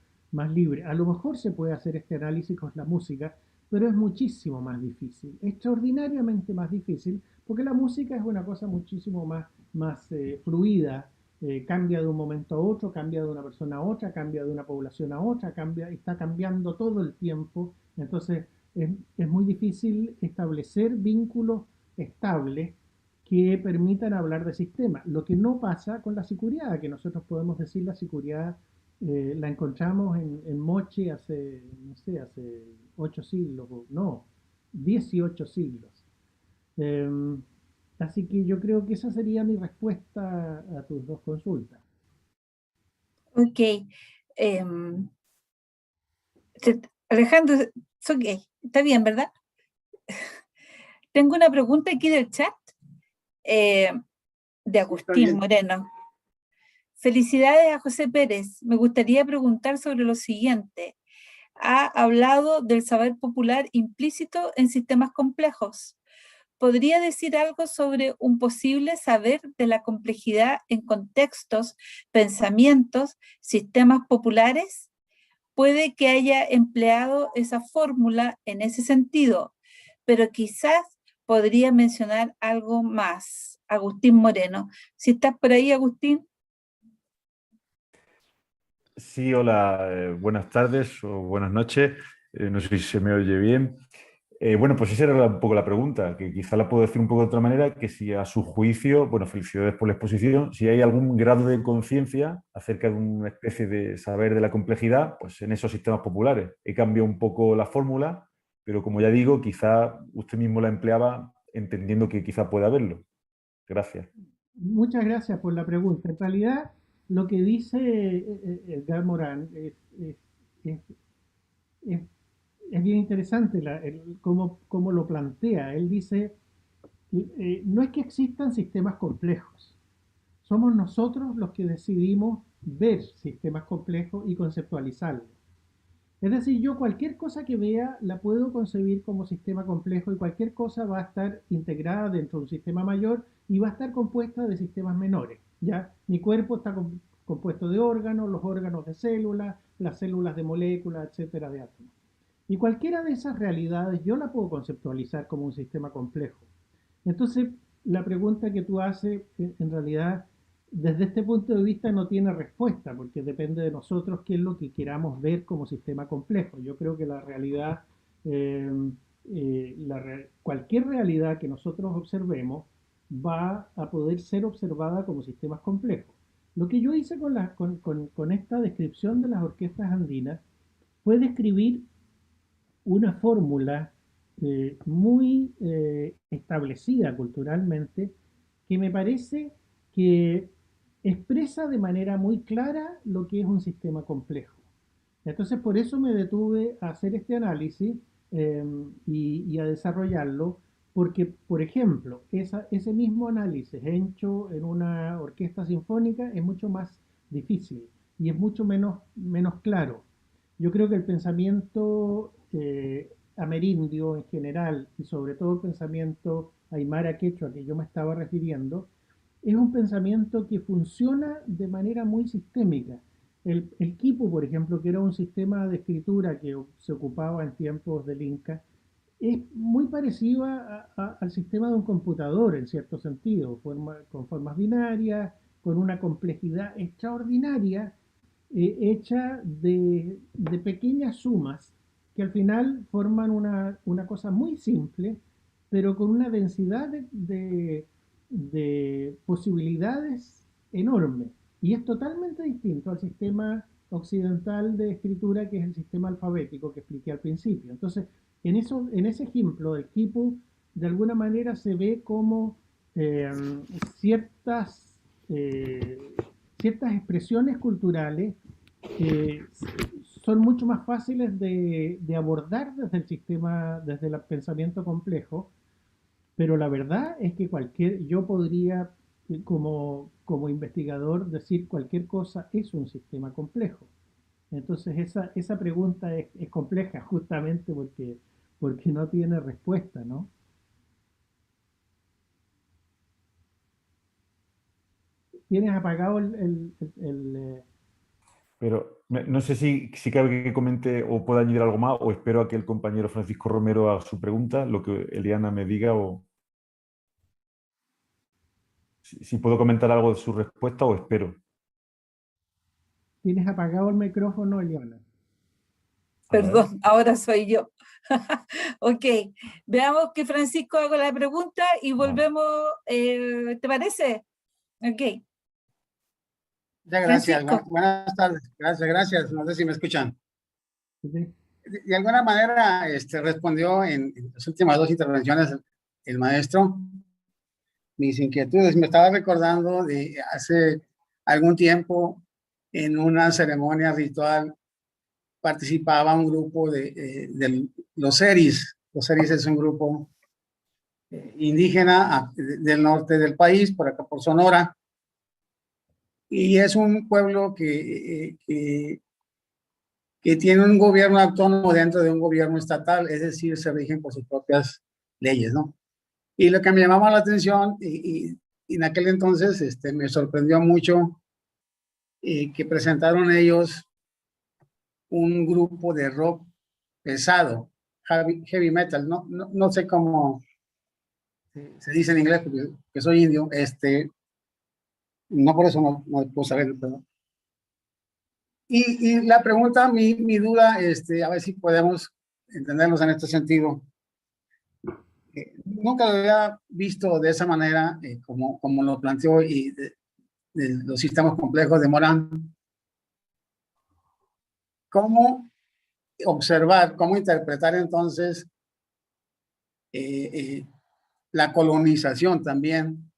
libre. A lo mejor se puede hacer este análisis con la música, pero es muchísimo más difícil, extraordinariamente más difícil, porque la música es una cosa muchísimo más fluida, cambia de un momento a otro, cambia de una persona a otra, cambia de una población a otra, está cambiando todo el tiempo. Entonces es muy difícil establecer vínculos estables que permitan hablar de sistemas. Lo que no pasa con la sicuriada, que nosotros podemos decir la sicuriada la encontramos en Moche hace, no sé, hace 8 siglos, no, 18 siglos. Eh, Así que yo creo que esa sería mi respuesta a tus dos consultas. Ok. em, Alejandro, ok, está bien, ¿verdad? Tengo una pregunta aquí del chat de Agustín Moreno. Felicidades a José Pérez. Me gustaría preguntar sobre lo siguiente. Ha hablado del saber popular implícito en sistemas complejos. ¿Podría decir algo sobre un posible saber de la complejidad en contextos, pensamientos, sistemas populares? Puede que haya empleado esa fórmula en ese sentido, pero quizás podría mencionar algo más. Agustín Moreno. Si estás por ahí, Agustín. Sí, hola, buenas tardes o buenas noches. No sé si se me oye bien. Bueno, pues esa era un poco la pregunta, que quizá la puedo decir un poco de otra manera, que si a su juicio, bueno, felicidades por la exposición, si hay algún grado de conciencia acerca de una especie de saber de la complejidad, pues en esos sistemas populares. He cambiado un poco la fórmula, pero como ya digo, quizá usted mismo la empleaba entendiendo que quizá pueda haberlo. Gracias. Muchas gracias por la pregunta. En realidad, lo que dice Edgar Morán es, es, es bien interesante cómo lo plantea. Él dice, no es que existan sistemas complejos, somos nosotros los que decidimos ver sistemas complejos y conceptualizarlos. Es decir, yo cualquier cosa que vea la puedo concebir como sistema complejo y cualquier cosa va a estar integrada dentro de un sistema mayor y va a estar compuesta de sistemas menores. ¿Ya? Mi cuerpo está compuesto de órganos, los órganos de células, las células de moléculas, etcétera, de átomos. Y cualquiera de esas realidades yo la puedo conceptualizar como un sistema complejo. Entonces, la pregunta que tú haces, en realidad, desde este punto de vista no tiene respuesta, porque depende de nosotros qué es lo que queramos ver como sistema complejo. Yo creo que la realidad, cualquier realidad que nosotros observemos va a poder ser observada como sistemas complejos. Lo que yo hice con esta descripción de las orquestas andinas fue describir una fórmula muy establecida culturalmente que me parece que expresa de manera muy clara lo que es un sistema complejo. Entonces, por eso me detuve a hacer este análisis y a desarrollarlo, porque, por ejemplo, ese mismo análisis hecho en una orquesta sinfónica es mucho más difícil y es mucho menos claro. Yo creo que el pensamiento amerindio en general y sobre todo el pensamiento aymara quechua que yo me estaba refiriendo es un pensamiento que funciona de manera muy sistémica. El quipu, por ejemplo, que era un sistema de escritura que se ocupaba en tiempos del Inca, es muy parecido al sistema de un computador en cierto sentido, con formas binarias, con una complejidad extraordinaria, hecha de pequeñas sumas que al final forman una cosa muy simple, pero con una densidad de posibilidades enorme. Y es totalmente distinto al sistema occidental de escritura, que es el sistema alfabético que expliqué al principio. Entonces, en ese ejemplo del quipu, de alguna manera se ve como ciertas expresiones culturales son mucho más fáciles de abordar desde el sistema, desde el pensamiento complejo, pero la verdad es que yo podría, como investigador, decir cualquier cosa es un sistema complejo. Entonces esa pregunta es compleja justamente porque no tiene respuesta, ¿no? ¿Tienes apagado Pero no sé si cabe que comente o pueda añadir algo más, o espero a que el compañero Francisco Romero haga su pregunta, lo que Eliana me diga, o si puedo comentar algo de su respuesta o espero. ¿Tienes apagado el micrófono, Eliana? Perdón, ahora soy yo. Ok, veamos que Francisco haga la pregunta y volvemos, ¿te parece? Ok. Muchas gracias. Francisco. Buenas tardes. Gracias. No sé si me escuchan. Sí. De alguna manera respondió en las últimas dos intervenciones el maestro mis inquietudes. Me estaba recordando de hace algún tiempo en una ceremonia ritual participaba un grupo de los Seris. Los Seris es un grupo indígena del norte del país, por acá por Sonora, y es un pueblo que tiene un gobierno autónomo dentro de un gobierno estatal, es decir, se rigen por sus propias leyes, ¿no? Y lo que me llamaba la atención, y en aquel entonces me sorprendió mucho que presentaron ellos un grupo de rock pesado, heavy metal, no sé cómo se dice en inglés, porque soy indio, no por eso no puedo saber, pero... Y la pregunta, mi duda, a ver si podemos entendernos en este sentido. Nunca lo había visto de esa manera, como lo planteó, y de los sistemas complejos de Morán. ¿Cómo observar, cómo interpretar entonces la colonización también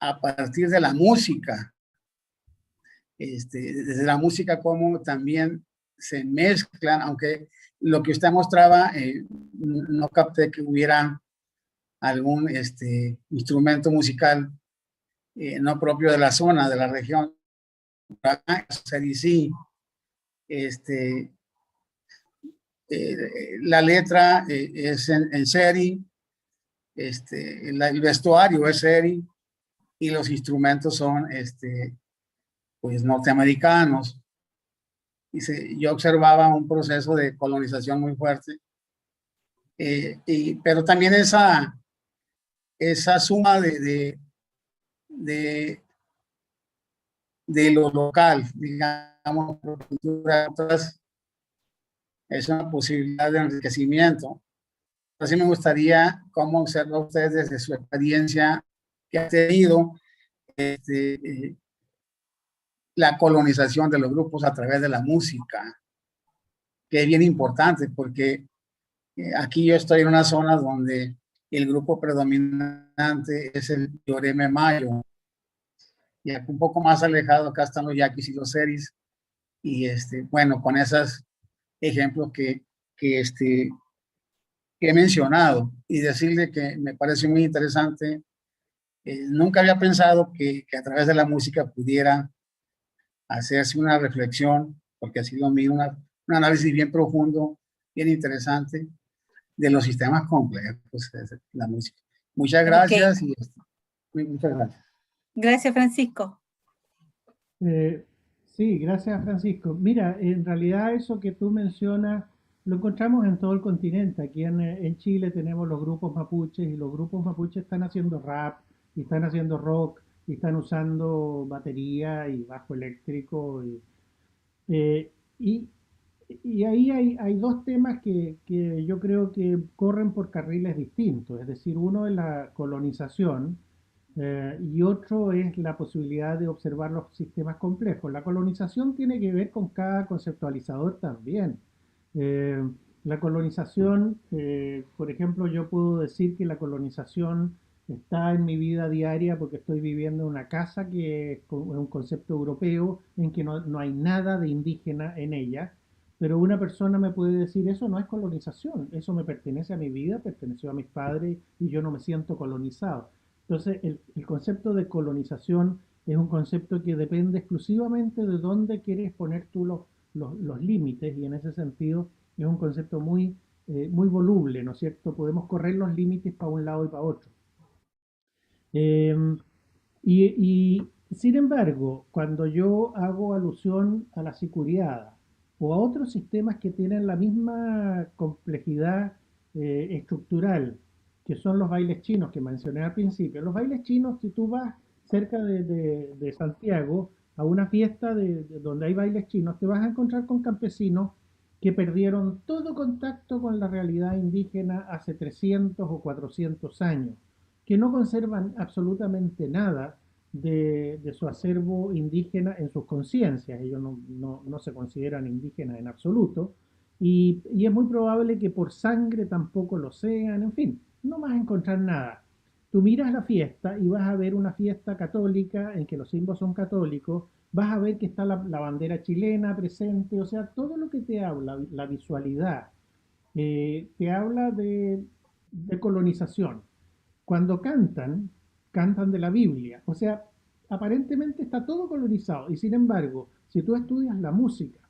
a partir de la música? Desde la música, cómo también se mezclan, aunque lo que usted mostraba, no capté que hubiera algún instrumento musical no propio de la zona, de la región. Seri, la letra es en Seri, el vestuario es Seri y los instrumentos son pues norteamericanos. Yo observaba un proceso de colonización muy fuerte, pero también esa suma de lo local, digamos, cultura, es una posibilidad de enriquecimiento. Así me gustaría cómo observa usted desde su experiencia que ha tenido la colonización de los grupos a través de la música, que es bien importante porque aquí yo estoy en una zona donde el grupo predominante es el Yoreme Mayo, y aquí un poco más alejado acá están los Yaquis y los Seris, y bueno, con esos ejemplos que he mencionado, y decirle que me parece muy interesante. Nunca había pensado que a través de la música pudiera hacerse una reflexión, porque así lo miro, un análisis bien profundo, bien interesante de los sistemas complejos de la música. Muchas gracias. Okay. Muchas gracias. Gracias, Francisco. Sí, gracias, Francisco. Mira, en realidad eso que tú mencionas lo encontramos en todo el continente. Aquí en Chile tenemos los grupos mapuches, y los grupos mapuches están haciendo rap, y están haciendo rock, y están usando batería y bajo eléctrico. Y ahí hay dos temas que yo creo que corren por carriles distintos. Es decir, uno es la colonización, y otro es la posibilidad de observar los sistemas complejos. La colonización tiene que ver con cada conceptualizador también. Eh, la colonización, por ejemplo, yo puedo decir que la colonización está en mi vida diaria porque estoy viviendo en una casa que es un concepto europeo en que no hay nada de indígena en ella, pero una persona me puede decir, eso no es colonización, eso me pertenece a mi vida, perteneció a mis padres y yo no me siento colonizado. Entonces, el concepto de colonización es un concepto que depende exclusivamente de dónde quieres poner tú los límites, y en ese sentido es un concepto muy voluble, ¿no es cierto? Podemos correr los límites para un lado y para otro. Y sin embargo, cuando yo hago alusión a la sicuriada o a otros sistemas que tienen la misma complejidad estructural, que son los bailes chinos que mencioné al principio. Los bailes chinos, si tú vas cerca de Santiago a una fiesta donde hay bailes chinos, te vas a encontrar con campesinos que perdieron todo contacto con la realidad indígena hace 300 o 400 años, que no conservan absolutamente nada de su acervo indígena en sus conciencias. Ellos no se consideran indígenas en absoluto, y es muy probable que por sangre tampoco lo sean. En fin, no vas a encontrar nada. Tú miras la fiesta y vas a ver una fiesta católica en que los símbolos son católicos, vas a ver que está la bandera chilena presente, o sea, todo lo que te habla, la visualidad, te habla de colonización. Cuando cantan de la Biblia, o sea, aparentemente está todo colonizado, y sin embargo, si tú estudias la música,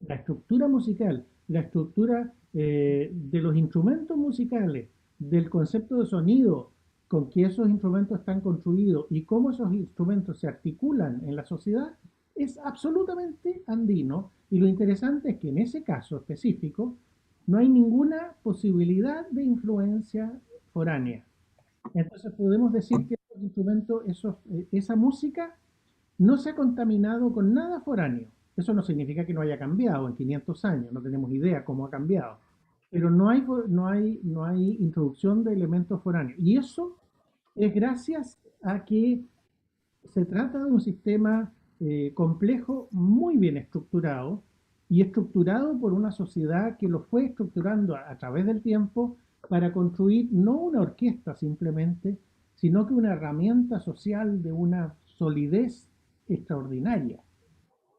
la estructura musical, la estructura de los instrumentos musicales, del concepto de sonido con que esos instrumentos están construidos y cómo esos instrumentos se articulan en la sociedad, es absolutamente andino. Y lo interesante es que en ese caso específico no hay ninguna posibilidad de influencia foránea. Entonces podemos decir que esos instrumentos, esa música no se ha contaminado con nada foráneo. Eso no significa que no haya cambiado en 500 años, no tenemos idea cómo ha cambiado, pero no hay introducción de elementos foráneos. Y eso es gracias a que se trata de un sistema complejo, muy bien estructurado, y estructurado por una sociedad que lo fue estructurando a través del tiempo para construir no una orquesta simplemente, sino que una herramienta social de una solidez extraordinaria.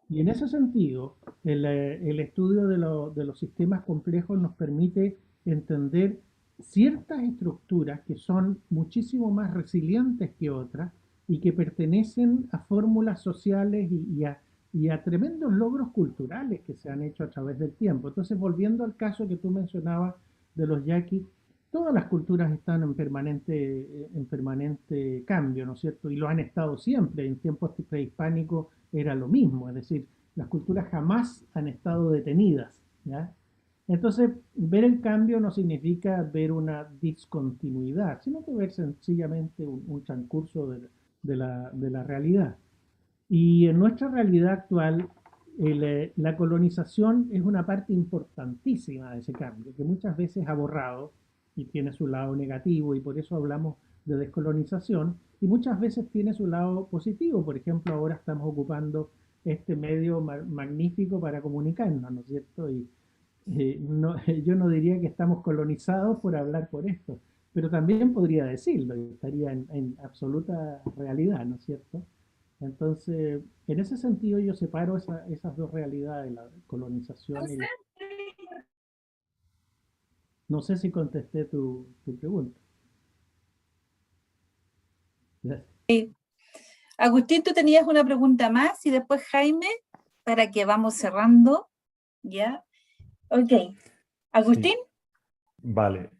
Y en ese sentido, el estudio de los sistemas complejos nos permite entender ciertas estructuras que son muchísimo más resilientes que otras, y que pertenecen a fórmulas sociales y a tremendos logros culturales que se han hecho a través del tiempo. Entonces, volviendo al caso que tú mencionabas de los yaquis, todas las culturas están en permanente cambio, ¿no es cierto? Y lo han estado siempre. En tiempos prehispánicos era lo mismo, es decir, las culturas jamás han estado detenidas, ¿ya? Entonces, ver el cambio no significa ver una discontinuidad, sino que ver sencillamente un transcurso de la realidad. Y en nuestra realidad actual, la colonización es una parte importantísima de ese cambio, que muchas veces ha borrado y tiene su lado negativo, y por eso hablamos de descolonización, y muchas veces tiene su lado positivo. Por ejemplo, ahora estamos ocupando este medio magnífico para comunicarnos, ¿no es cierto? Y no, yo no diría que estamos colonizados por hablar por esto, pero también podría decirlo, y estaría en absoluta realidad, ¿no es cierto? Entonces, en ese sentido yo separo esas dos realidades, la colonización y la... No sé si contesté tu pregunta. Gracias. Agustín, tú tenías una pregunta más y después Jaime, para que vamos cerrando, ¿ya? Ok. Agustín. Sí. Vale.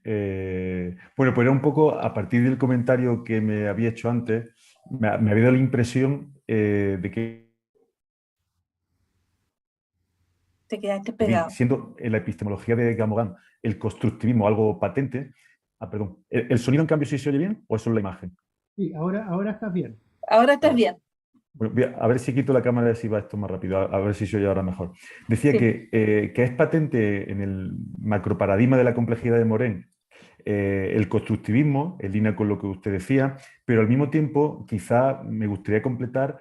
Bueno, pues era un poco a partir del comentario que me había hecho antes, me había dado la impresión de que Te quedaste pegado. siendo en la epistemología de Gamogan el constructivismo algo patente. Perdón. ¿El sonido en cambio sí se oye bien o es solo la imagen? Sí, ahora estás bien. Ahora estás bien. Bueno, a ver si quito la cámara y si va esto más rápido, a ver si se oye ahora mejor. Decía Sí. que es patente en el macroparadigma de la complejidad de Morin el constructivismo, en línea con lo que usted decía, pero al mismo tiempo quizá me gustaría completar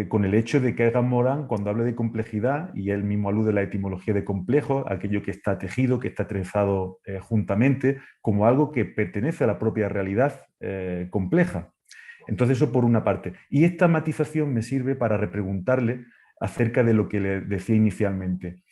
con el hecho de que Egan Morin, cuando habla de complejidad, y él mismo alude a la etimología de complejo, aquello que está tejido, que está trenzado juntamente, como algo que pertenece a la propia realidad compleja. Entonces, eso por una parte. Y esta matización me sirve para repreguntarle acerca de lo que le decía inicialmente.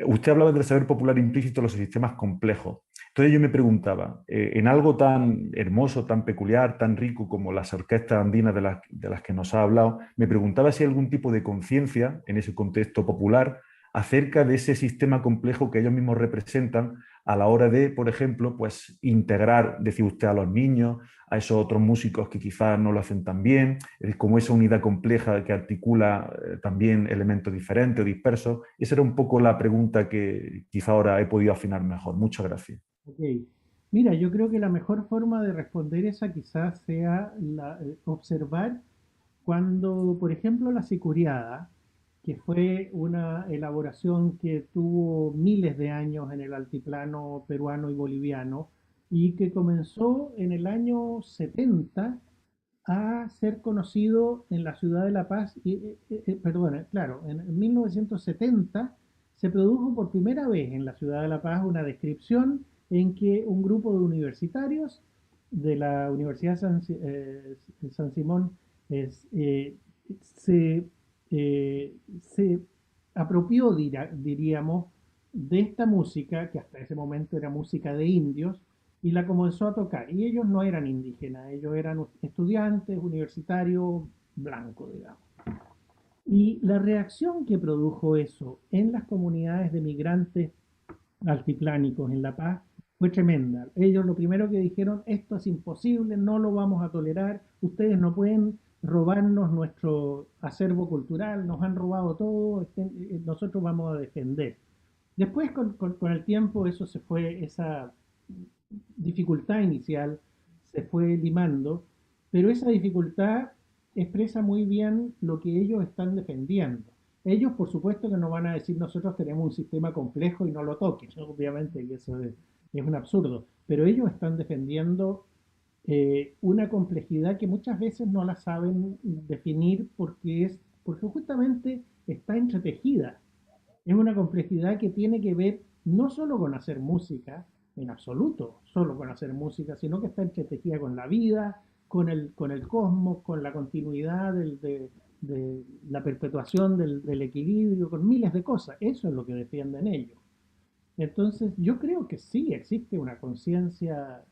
Usted hablaba del saber popular implícito en los sistemas complejos. Entonces yo me preguntaba, en algo tan hermoso, tan peculiar, tan rico como las orquestas andinas de las que nos ha hablado, me preguntaba si hay algún tipo de conciencia en ese contexto popular acerca de ese sistema complejo que ellos mismos representan a la hora de, por ejemplo, pues integrar, decía usted, a los niños, a esos otros músicos que quizás no lo hacen tan bien, como esa unidad compleja que articula también elementos diferentes o dispersos. Esa era un poco la pregunta que quizá ahora he podido afinar mejor. Muchas gracias. Ok. Mira, yo creo que la mejor forma de responder esa quizás sea observar cuando, por ejemplo, la sicuriada, que fue una elaboración que tuvo miles de años en el altiplano peruano y boliviano, y que comenzó en el año 70 a ser conocido en la ciudad de La Paz, perdona, claro, en 1970 se produjo por primera vez en la ciudad de La Paz una descripción en que un grupo de universitarios de la Universidad San Simón eh, se, se apropió, diríamos, de esta música, que hasta ese momento era música de indios, y la comenzó a tocar. Y ellos no eran indígenas, ellos eran estudiantes, universitarios, blancos, digamos. Y la reacción que produjo eso en las comunidades de migrantes altiplánicos en La Paz fue tremenda. Ellos lo primero que dijeron, esto es imposible, no lo vamos a tolerar, ustedes no pueden robarnos nuestro acervo cultural, nos han robado todo, nosotros vamos a defender. Después con el tiempo eso se fue, esa dificultad inicial se fue limando, pero esa dificultad expresa muy bien lo que ellos están defendiendo. Ellos, por supuesto, que no van a decir nosotros tenemos un sistema complejo y no lo toques, ¿no? Obviamente que eso es un absurdo, pero ellos están defendiendo una complejidad que muchas veces no la saben definir porque justamente está entretejida. Es una complejidad que tiene que ver no solo con hacer música, en absoluto, solo con hacer música, sino que está entretejida con la vida, con el cosmos, con la continuidad de la perpetuación del equilibrio, con miles de cosas. Eso es lo que defienden ellos. Entonces, yo creo que sí existe una conciencia,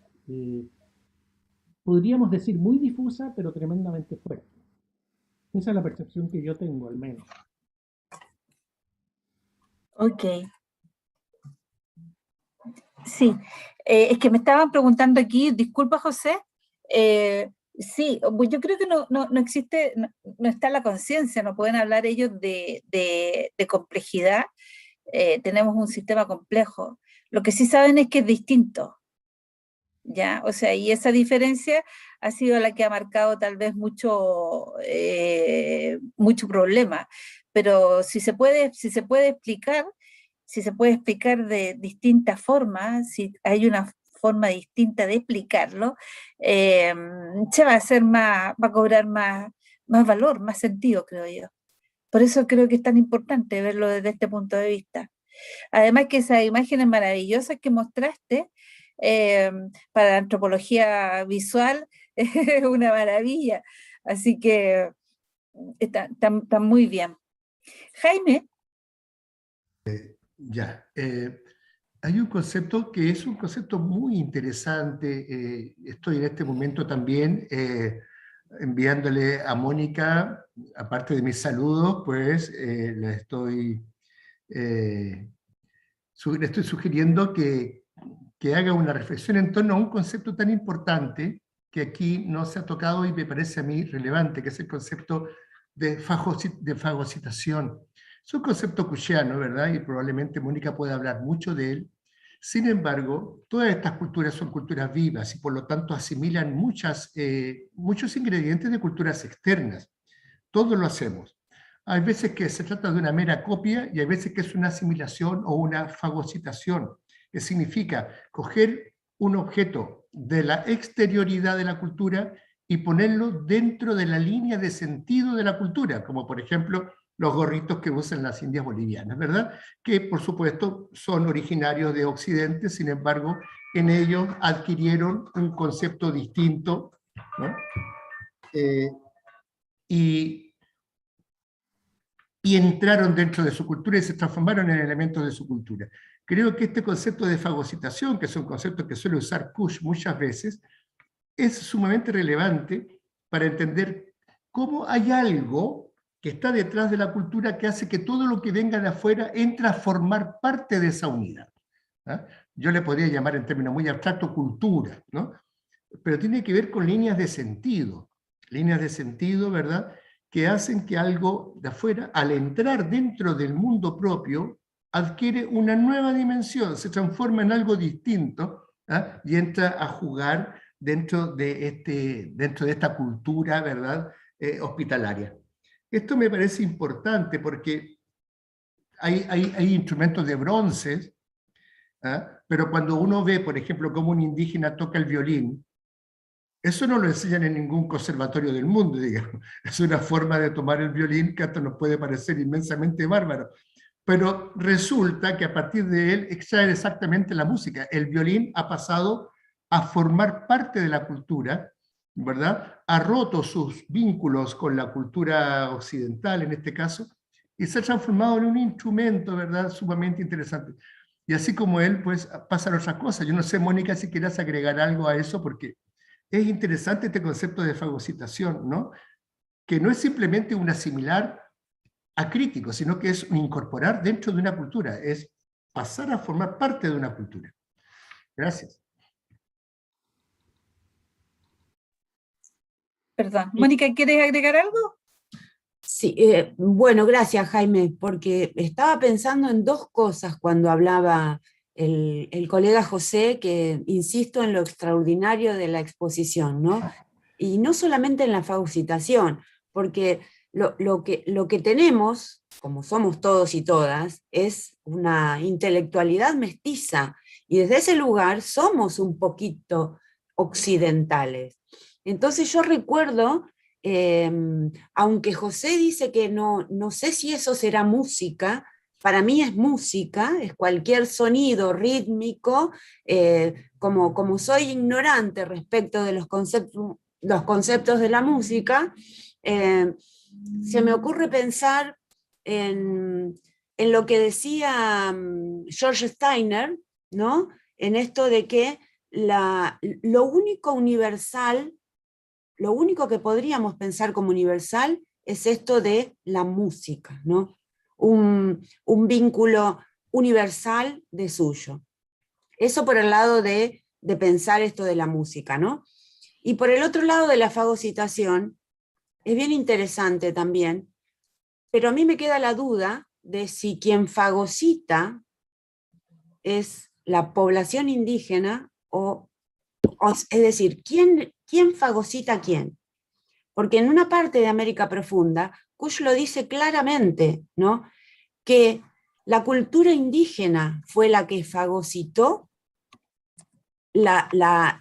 podríamos decir muy difusa, pero tremendamente fuerte. Esa es la percepción que yo tengo, al menos. Ok. Sí, es que me estaban preguntando aquí, disculpa José, sí, pues yo creo que no existe, no está la conciencia, no pueden hablar ellos de complejidad, tenemos un sistema complejo, lo que sí saben es que es distinto, ¿ya? O sea, y esa diferencia ha sido la que ha marcado tal vez mucho problema, pero si se puede explicar, si se puede explicar de distintas formas, si hay una forma distinta de explicarlo, se va a hacer va a cobrar más valor, más sentido, creo yo. Por eso creo que es tan importante verlo desde este punto de vista. Además que esas imágenes maravillosas que mostraste para la antropología visual es una maravilla. Así que está muy bien. Jaime. Ya. Hay un concepto que es un concepto muy interesante. Estoy en este momento también enviándole a Mónica, aparte de mis saludos, pues le estoy sugiriendo que haga una reflexión en torno a un concepto tan importante que aquí no se ha tocado y me parece a mí relevante, que es el concepto de fagocitación. Es un concepto cuchiano, ¿verdad? Y probablemente Mónica pueda hablar mucho de él. Sin embargo, todas estas culturas son culturas vivas y por lo tanto asimilan muchos ingredientes de culturas externas. Todos lo hacemos. Hay veces que se trata de una mera copia y hay veces que es una asimilación o una fagocitación, que significa coger un objeto de la exterioridad de la cultura y ponerlo dentro de la línea de sentido de la cultura, como por ejemplo los gorritos que usan las indias bolivianas, ¿verdad? Que por supuesto son originarios de Occidente, sin embargo, en ellos adquirieron un concepto distinto, ¿no? Y entraron dentro de su cultura y se transformaron en elementos de su cultura. Creo que este concepto de fagocitación, que es un concepto que suele usar Kush muchas veces, es sumamente relevante para entender cómo hay algo que está detrás de la cultura que hace que todo lo que venga de afuera entre a formar parte de esa unidad. ¿Ah? Yo le podría llamar en términos muy abstractos cultura, ¿no? Pero tiene que ver con líneas de sentido, ¿verdad?, que hacen que algo de afuera, al entrar dentro del mundo propio, adquiere una nueva dimensión, se transforma en algo distinto, ¿ah?, y entra a jugar dentro de esta cultura, ¿verdad?, hospitalaria. Esto me parece importante porque hay instrumentos de bronce, ¿ah?, pero cuando uno ve, por ejemplo, cómo un indígena toca el violín, eso no lo enseñan en ningún conservatorio del mundo, digamos. Es una forma de tomar el violín que hasta nos puede parecer inmensamente bárbaro. Pero resulta que a partir de él extrae exactamente la música. El violín ha pasado a formar parte de la cultura, ¿verdad? Ha roto sus vínculos con la cultura occidental, en este caso, y se ha transformado en un instrumento, ¿verdad?, sumamente interesante. Y así como él, pues pasan otras cosas. Yo no sé, Mónica, si quieras agregar algo a eso, porque es interesante este concepto de fagocitación, ¿no?, que no es simplemente un asimilar acrítico, sino que es un incorporar dentro de una cultura, es pasar a formar parte de una cultura. Gracias. Perdón, Mónica, ¿quieres agregar algo? Sí, bueno, gracias Jaime, porque estaba pensando en dos cosas cuando hablaba el colega José, que insisto en lo extraordinario de la exposición, ¿no? Y no solamente en la fagocitación, porque lo que tenemos, como somos todos y todas, es una intelectualidad mestiza, y desde ese lugar somos un poquito occidentales. Entonces yo recuerdo, aunque José dice que no sé si eso será música, para mí es música, es cualquier sonido rítmico, como soy ignorante respecto de los conceptos de la música, se me ocurre pensar en lo que decía George Steiner, ¿no?, en esto de que lo único universal, lo único que podríamos pensar como universal es esto de la música, ¿no? Un vínculo universal de suyo. Eso por el lado de pensar esto de la música, ¿no? Y por el otro lado de la fagocitación, es bien interesante también, pero a mí me queda la duda de si quien fagocita es la población indígena es decir, ¿quién fagocita a quién? Porque en una parte de América Profunda, Kush lo dice claramente, ¿no? Que la cultura indígena fue la que fagocitó toda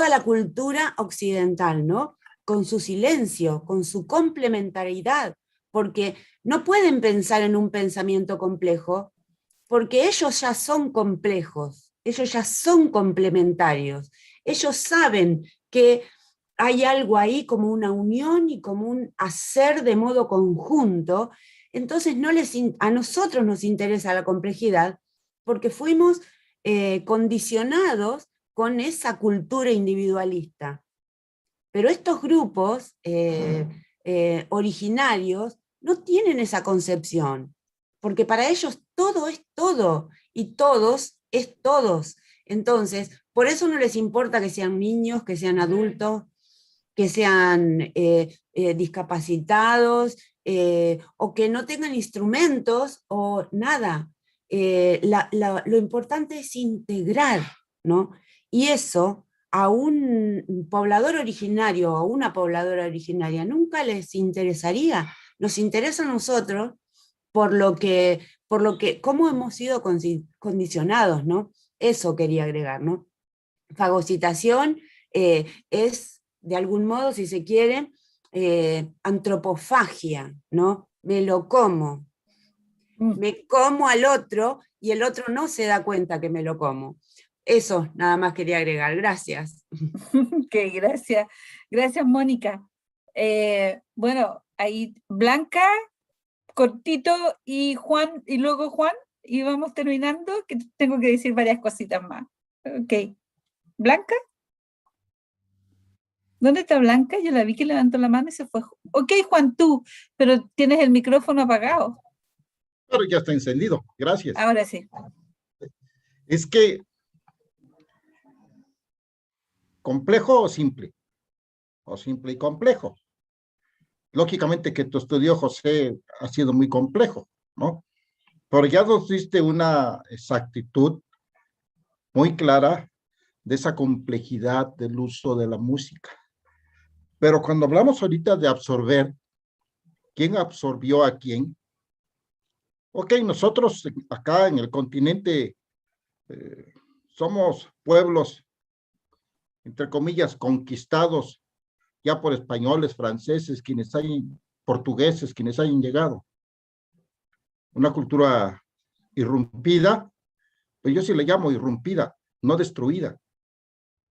la cultura occidental, ¿no? Con su silencio, con su complementariedad, porque no pueden pensar en un pensamiento complejo, porque ellos ya son complejos, ellos ya son complementarios, ellos saben que hay algo ahí como una unión y como un hacer de modo conjunto. Entonces a nosotros nos interesa la complejidad porque fuimos condicionados con esa cultura individualista. Pero estos grupos originarios no tienen esa concepción, porque para ellos todo es todo y todos es todos. Entonces, por eso no les importa que sean niños, que sean adultos, que sean discapacitados o que no tengan instrumentos o nada. Lo importante es integrar, ¿no? Y eso a un poblador originario o a una pobladora originaria nunca les interesaría. Nos interesa a nosotros por lo que cómo hemos sido condicionados, ¿no? Eso quería agregar, ¿no? Fagocitación es, de algún modo, si se quiere, antropofagia, ¿no? Me lo como. Me como al otro y el otro no se da cuenta que me lo como. Eso nada más quería agregar. Gracias. Ok, gracias. Gracias, Mónica. Bueno, ahí Blanca, cortito, y Juan, y luego Juan, y vamos terminando, que tengo que decir varias cositas más. Ok. ¿Blanca? ¿Dónde está Blanca? Yo la vi que levantó la mano y se fue. Ok, Juan, tú, pero tienes el micrófono apagado. Pero ya está encendido, gracias. Ahora sí. Es que, ¿complejo o simple? O simple y complejo. Lógicamente que tu estudio, José, ha sido muy complejo, ¿no? Pero ya nos diste una exactitud muy clara de esa complejidad del uso de la música. Pero cuando hablamos ahorita de absorber, ¿quién absorbió a quién? Ok, nosotros acá en el continente somos pueblos, entre comillas, conquistados ya por españoles, franceses, portugueses, quienes hayan llegado. Una cultura irrumpida, pues yo sí le llamo irrumpida, no destruida,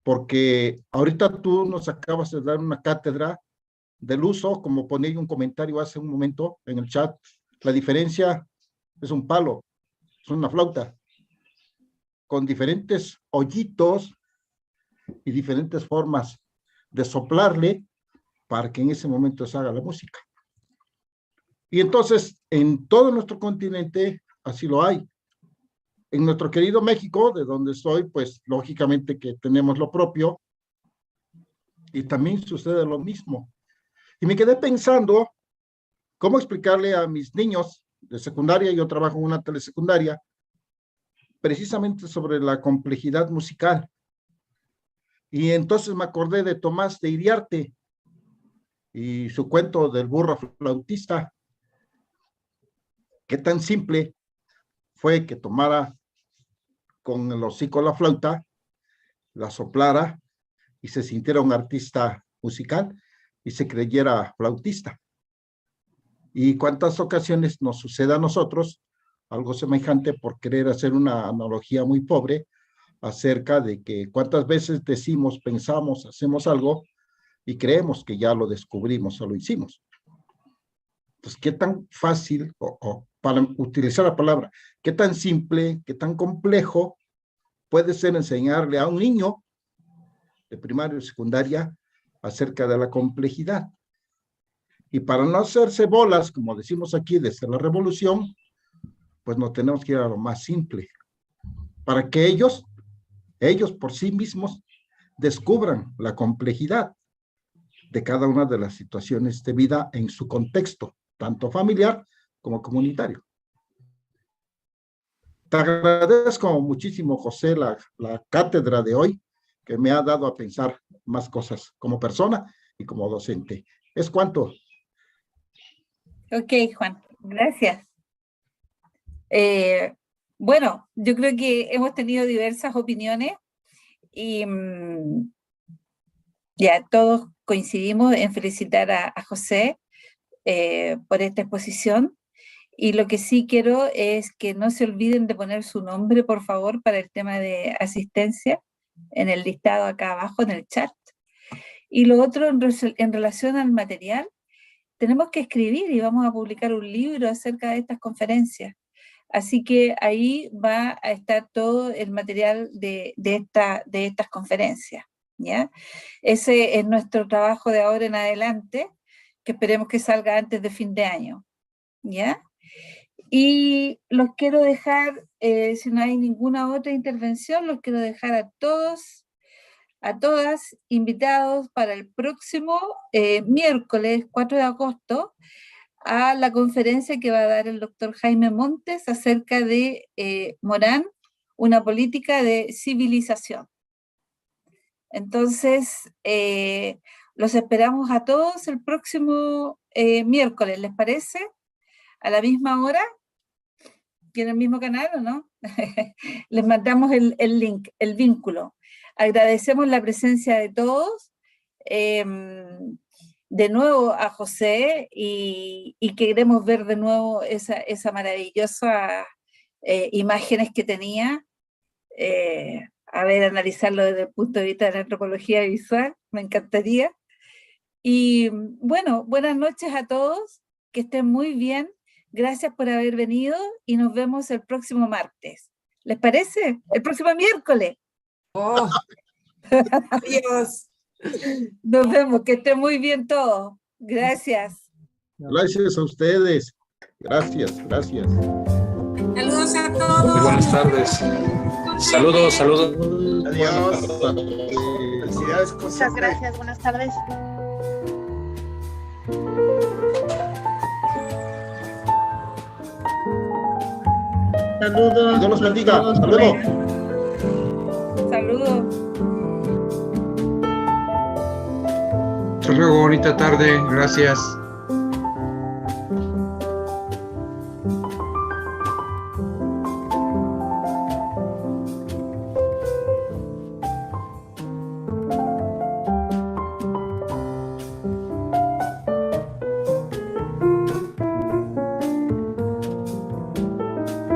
porque ahorita tú nos acabas de dar una cátedra del uso, como ponía un comentario hace un momento en el chat, la diferencia es un palo, es una flauta, con diferentes hoyitos y diferentes formas de soplarle para que en ese momento se haga la música. Y entonces, en todo nuestro continente, así lo hay. En nuestro querido México, de donde soy, pues lógicamente que tenemos lo propio, y también sucede lo mismo. Y me quedé pensando cómo explicarle a mis niños de secundaria, yo trabajo en una telesecundaria, precisamente sobre la complejidad musical. Y entonces me acordé de Tomás de Iriarte y su cuento del burro flautista. Qué tan simple fue que tomara con el hocico la flauta, la soplara y se sintiera un artista musical y se creyera flautista. Y cuántas ocasiones nos sucede a nosotros algo semejante por querer hacer una analogía muy pobre acerca de que cuántas veces decimos, pensamos, hacemos algo y creemos que ya lo descubrimos o lo hicimos. Entonces, ¿qué tan fácil, o para utilizar la palabra, qué tan simple, qué tan complejo puede ser enseñarle a un niño de primaria o secundaria acerca de la complejidad? Y para no hacerse bolas, como decimos aquí desde la revolución, pues nos tenemos que ir a lo más simple, para que ellos por sí mismos descubran la complejidad de cada una de las situaciones de vida en su contexto, tanto familiar como comunitario. Te agradezco muchísimo, José, la cátedra de hoy, que me ha dado a pensar más cosas como persona y como docente. ¿Es cuánto? Ok, Juan, gracias. Bueno, yo creo que hemos tenido diversas opiniones y ya todos coincidimos en felicitar a José por esta exposición. Y lo que sí quiero es que no se olviden de poner su nombre, por favor, para el tema de asistencia en el listado acá abajo en el chat. Y lo otro, en relación al material, tenemos que escribir y vamos a publicar un libro acerca de estas conferencias. Así que ahí va a estar todo el material de estas conferencias, ¿ya? Ese es nuestro trabajo de ahora en adelante, que esperemos que salga antes de fin de año, ¿ya? Y los quiero dejar, si no hay ninguna otra intervención, los quiero dejar a todos, a todas, invitados para el próximo miércoles 4 de agosto a la conferencia que va a dar el doctor Jaime Montes acerca de Morán, una política de civilización. Entonces, los esperamos a todos el próximo miércoles, ¿les parece? A la misma hora, y en el mismo canal, ¿o no? Les mandamos el link, el vínculo. Agradecemos la presencia de todos, de nuevo a José, y queremos ver de nuevo esa maravillosa imágenes que tenía, a ver, analizarlo desde el punto de vista de la antropología visual, me encantaría. Y bueno, buenas noches a todos, que estén muy bien, gracias por haber venido y nos vemos el próximo martes. ¿Les parece? El próximo miércoles. Oh. Adiós. Nos vemos, que estén muy bien todos. Gracias. Gracias a ustedes. Gracias, gracias. Saludos a todos. Muy buenas tardes. Saludos, saludos. Adiós. Felicidades, José. Muchas gracias, buenas tardes. Saludos. Dios los bendiga. Hasta luego. Saludos. Hasta luego, bonita tarde. Gracias.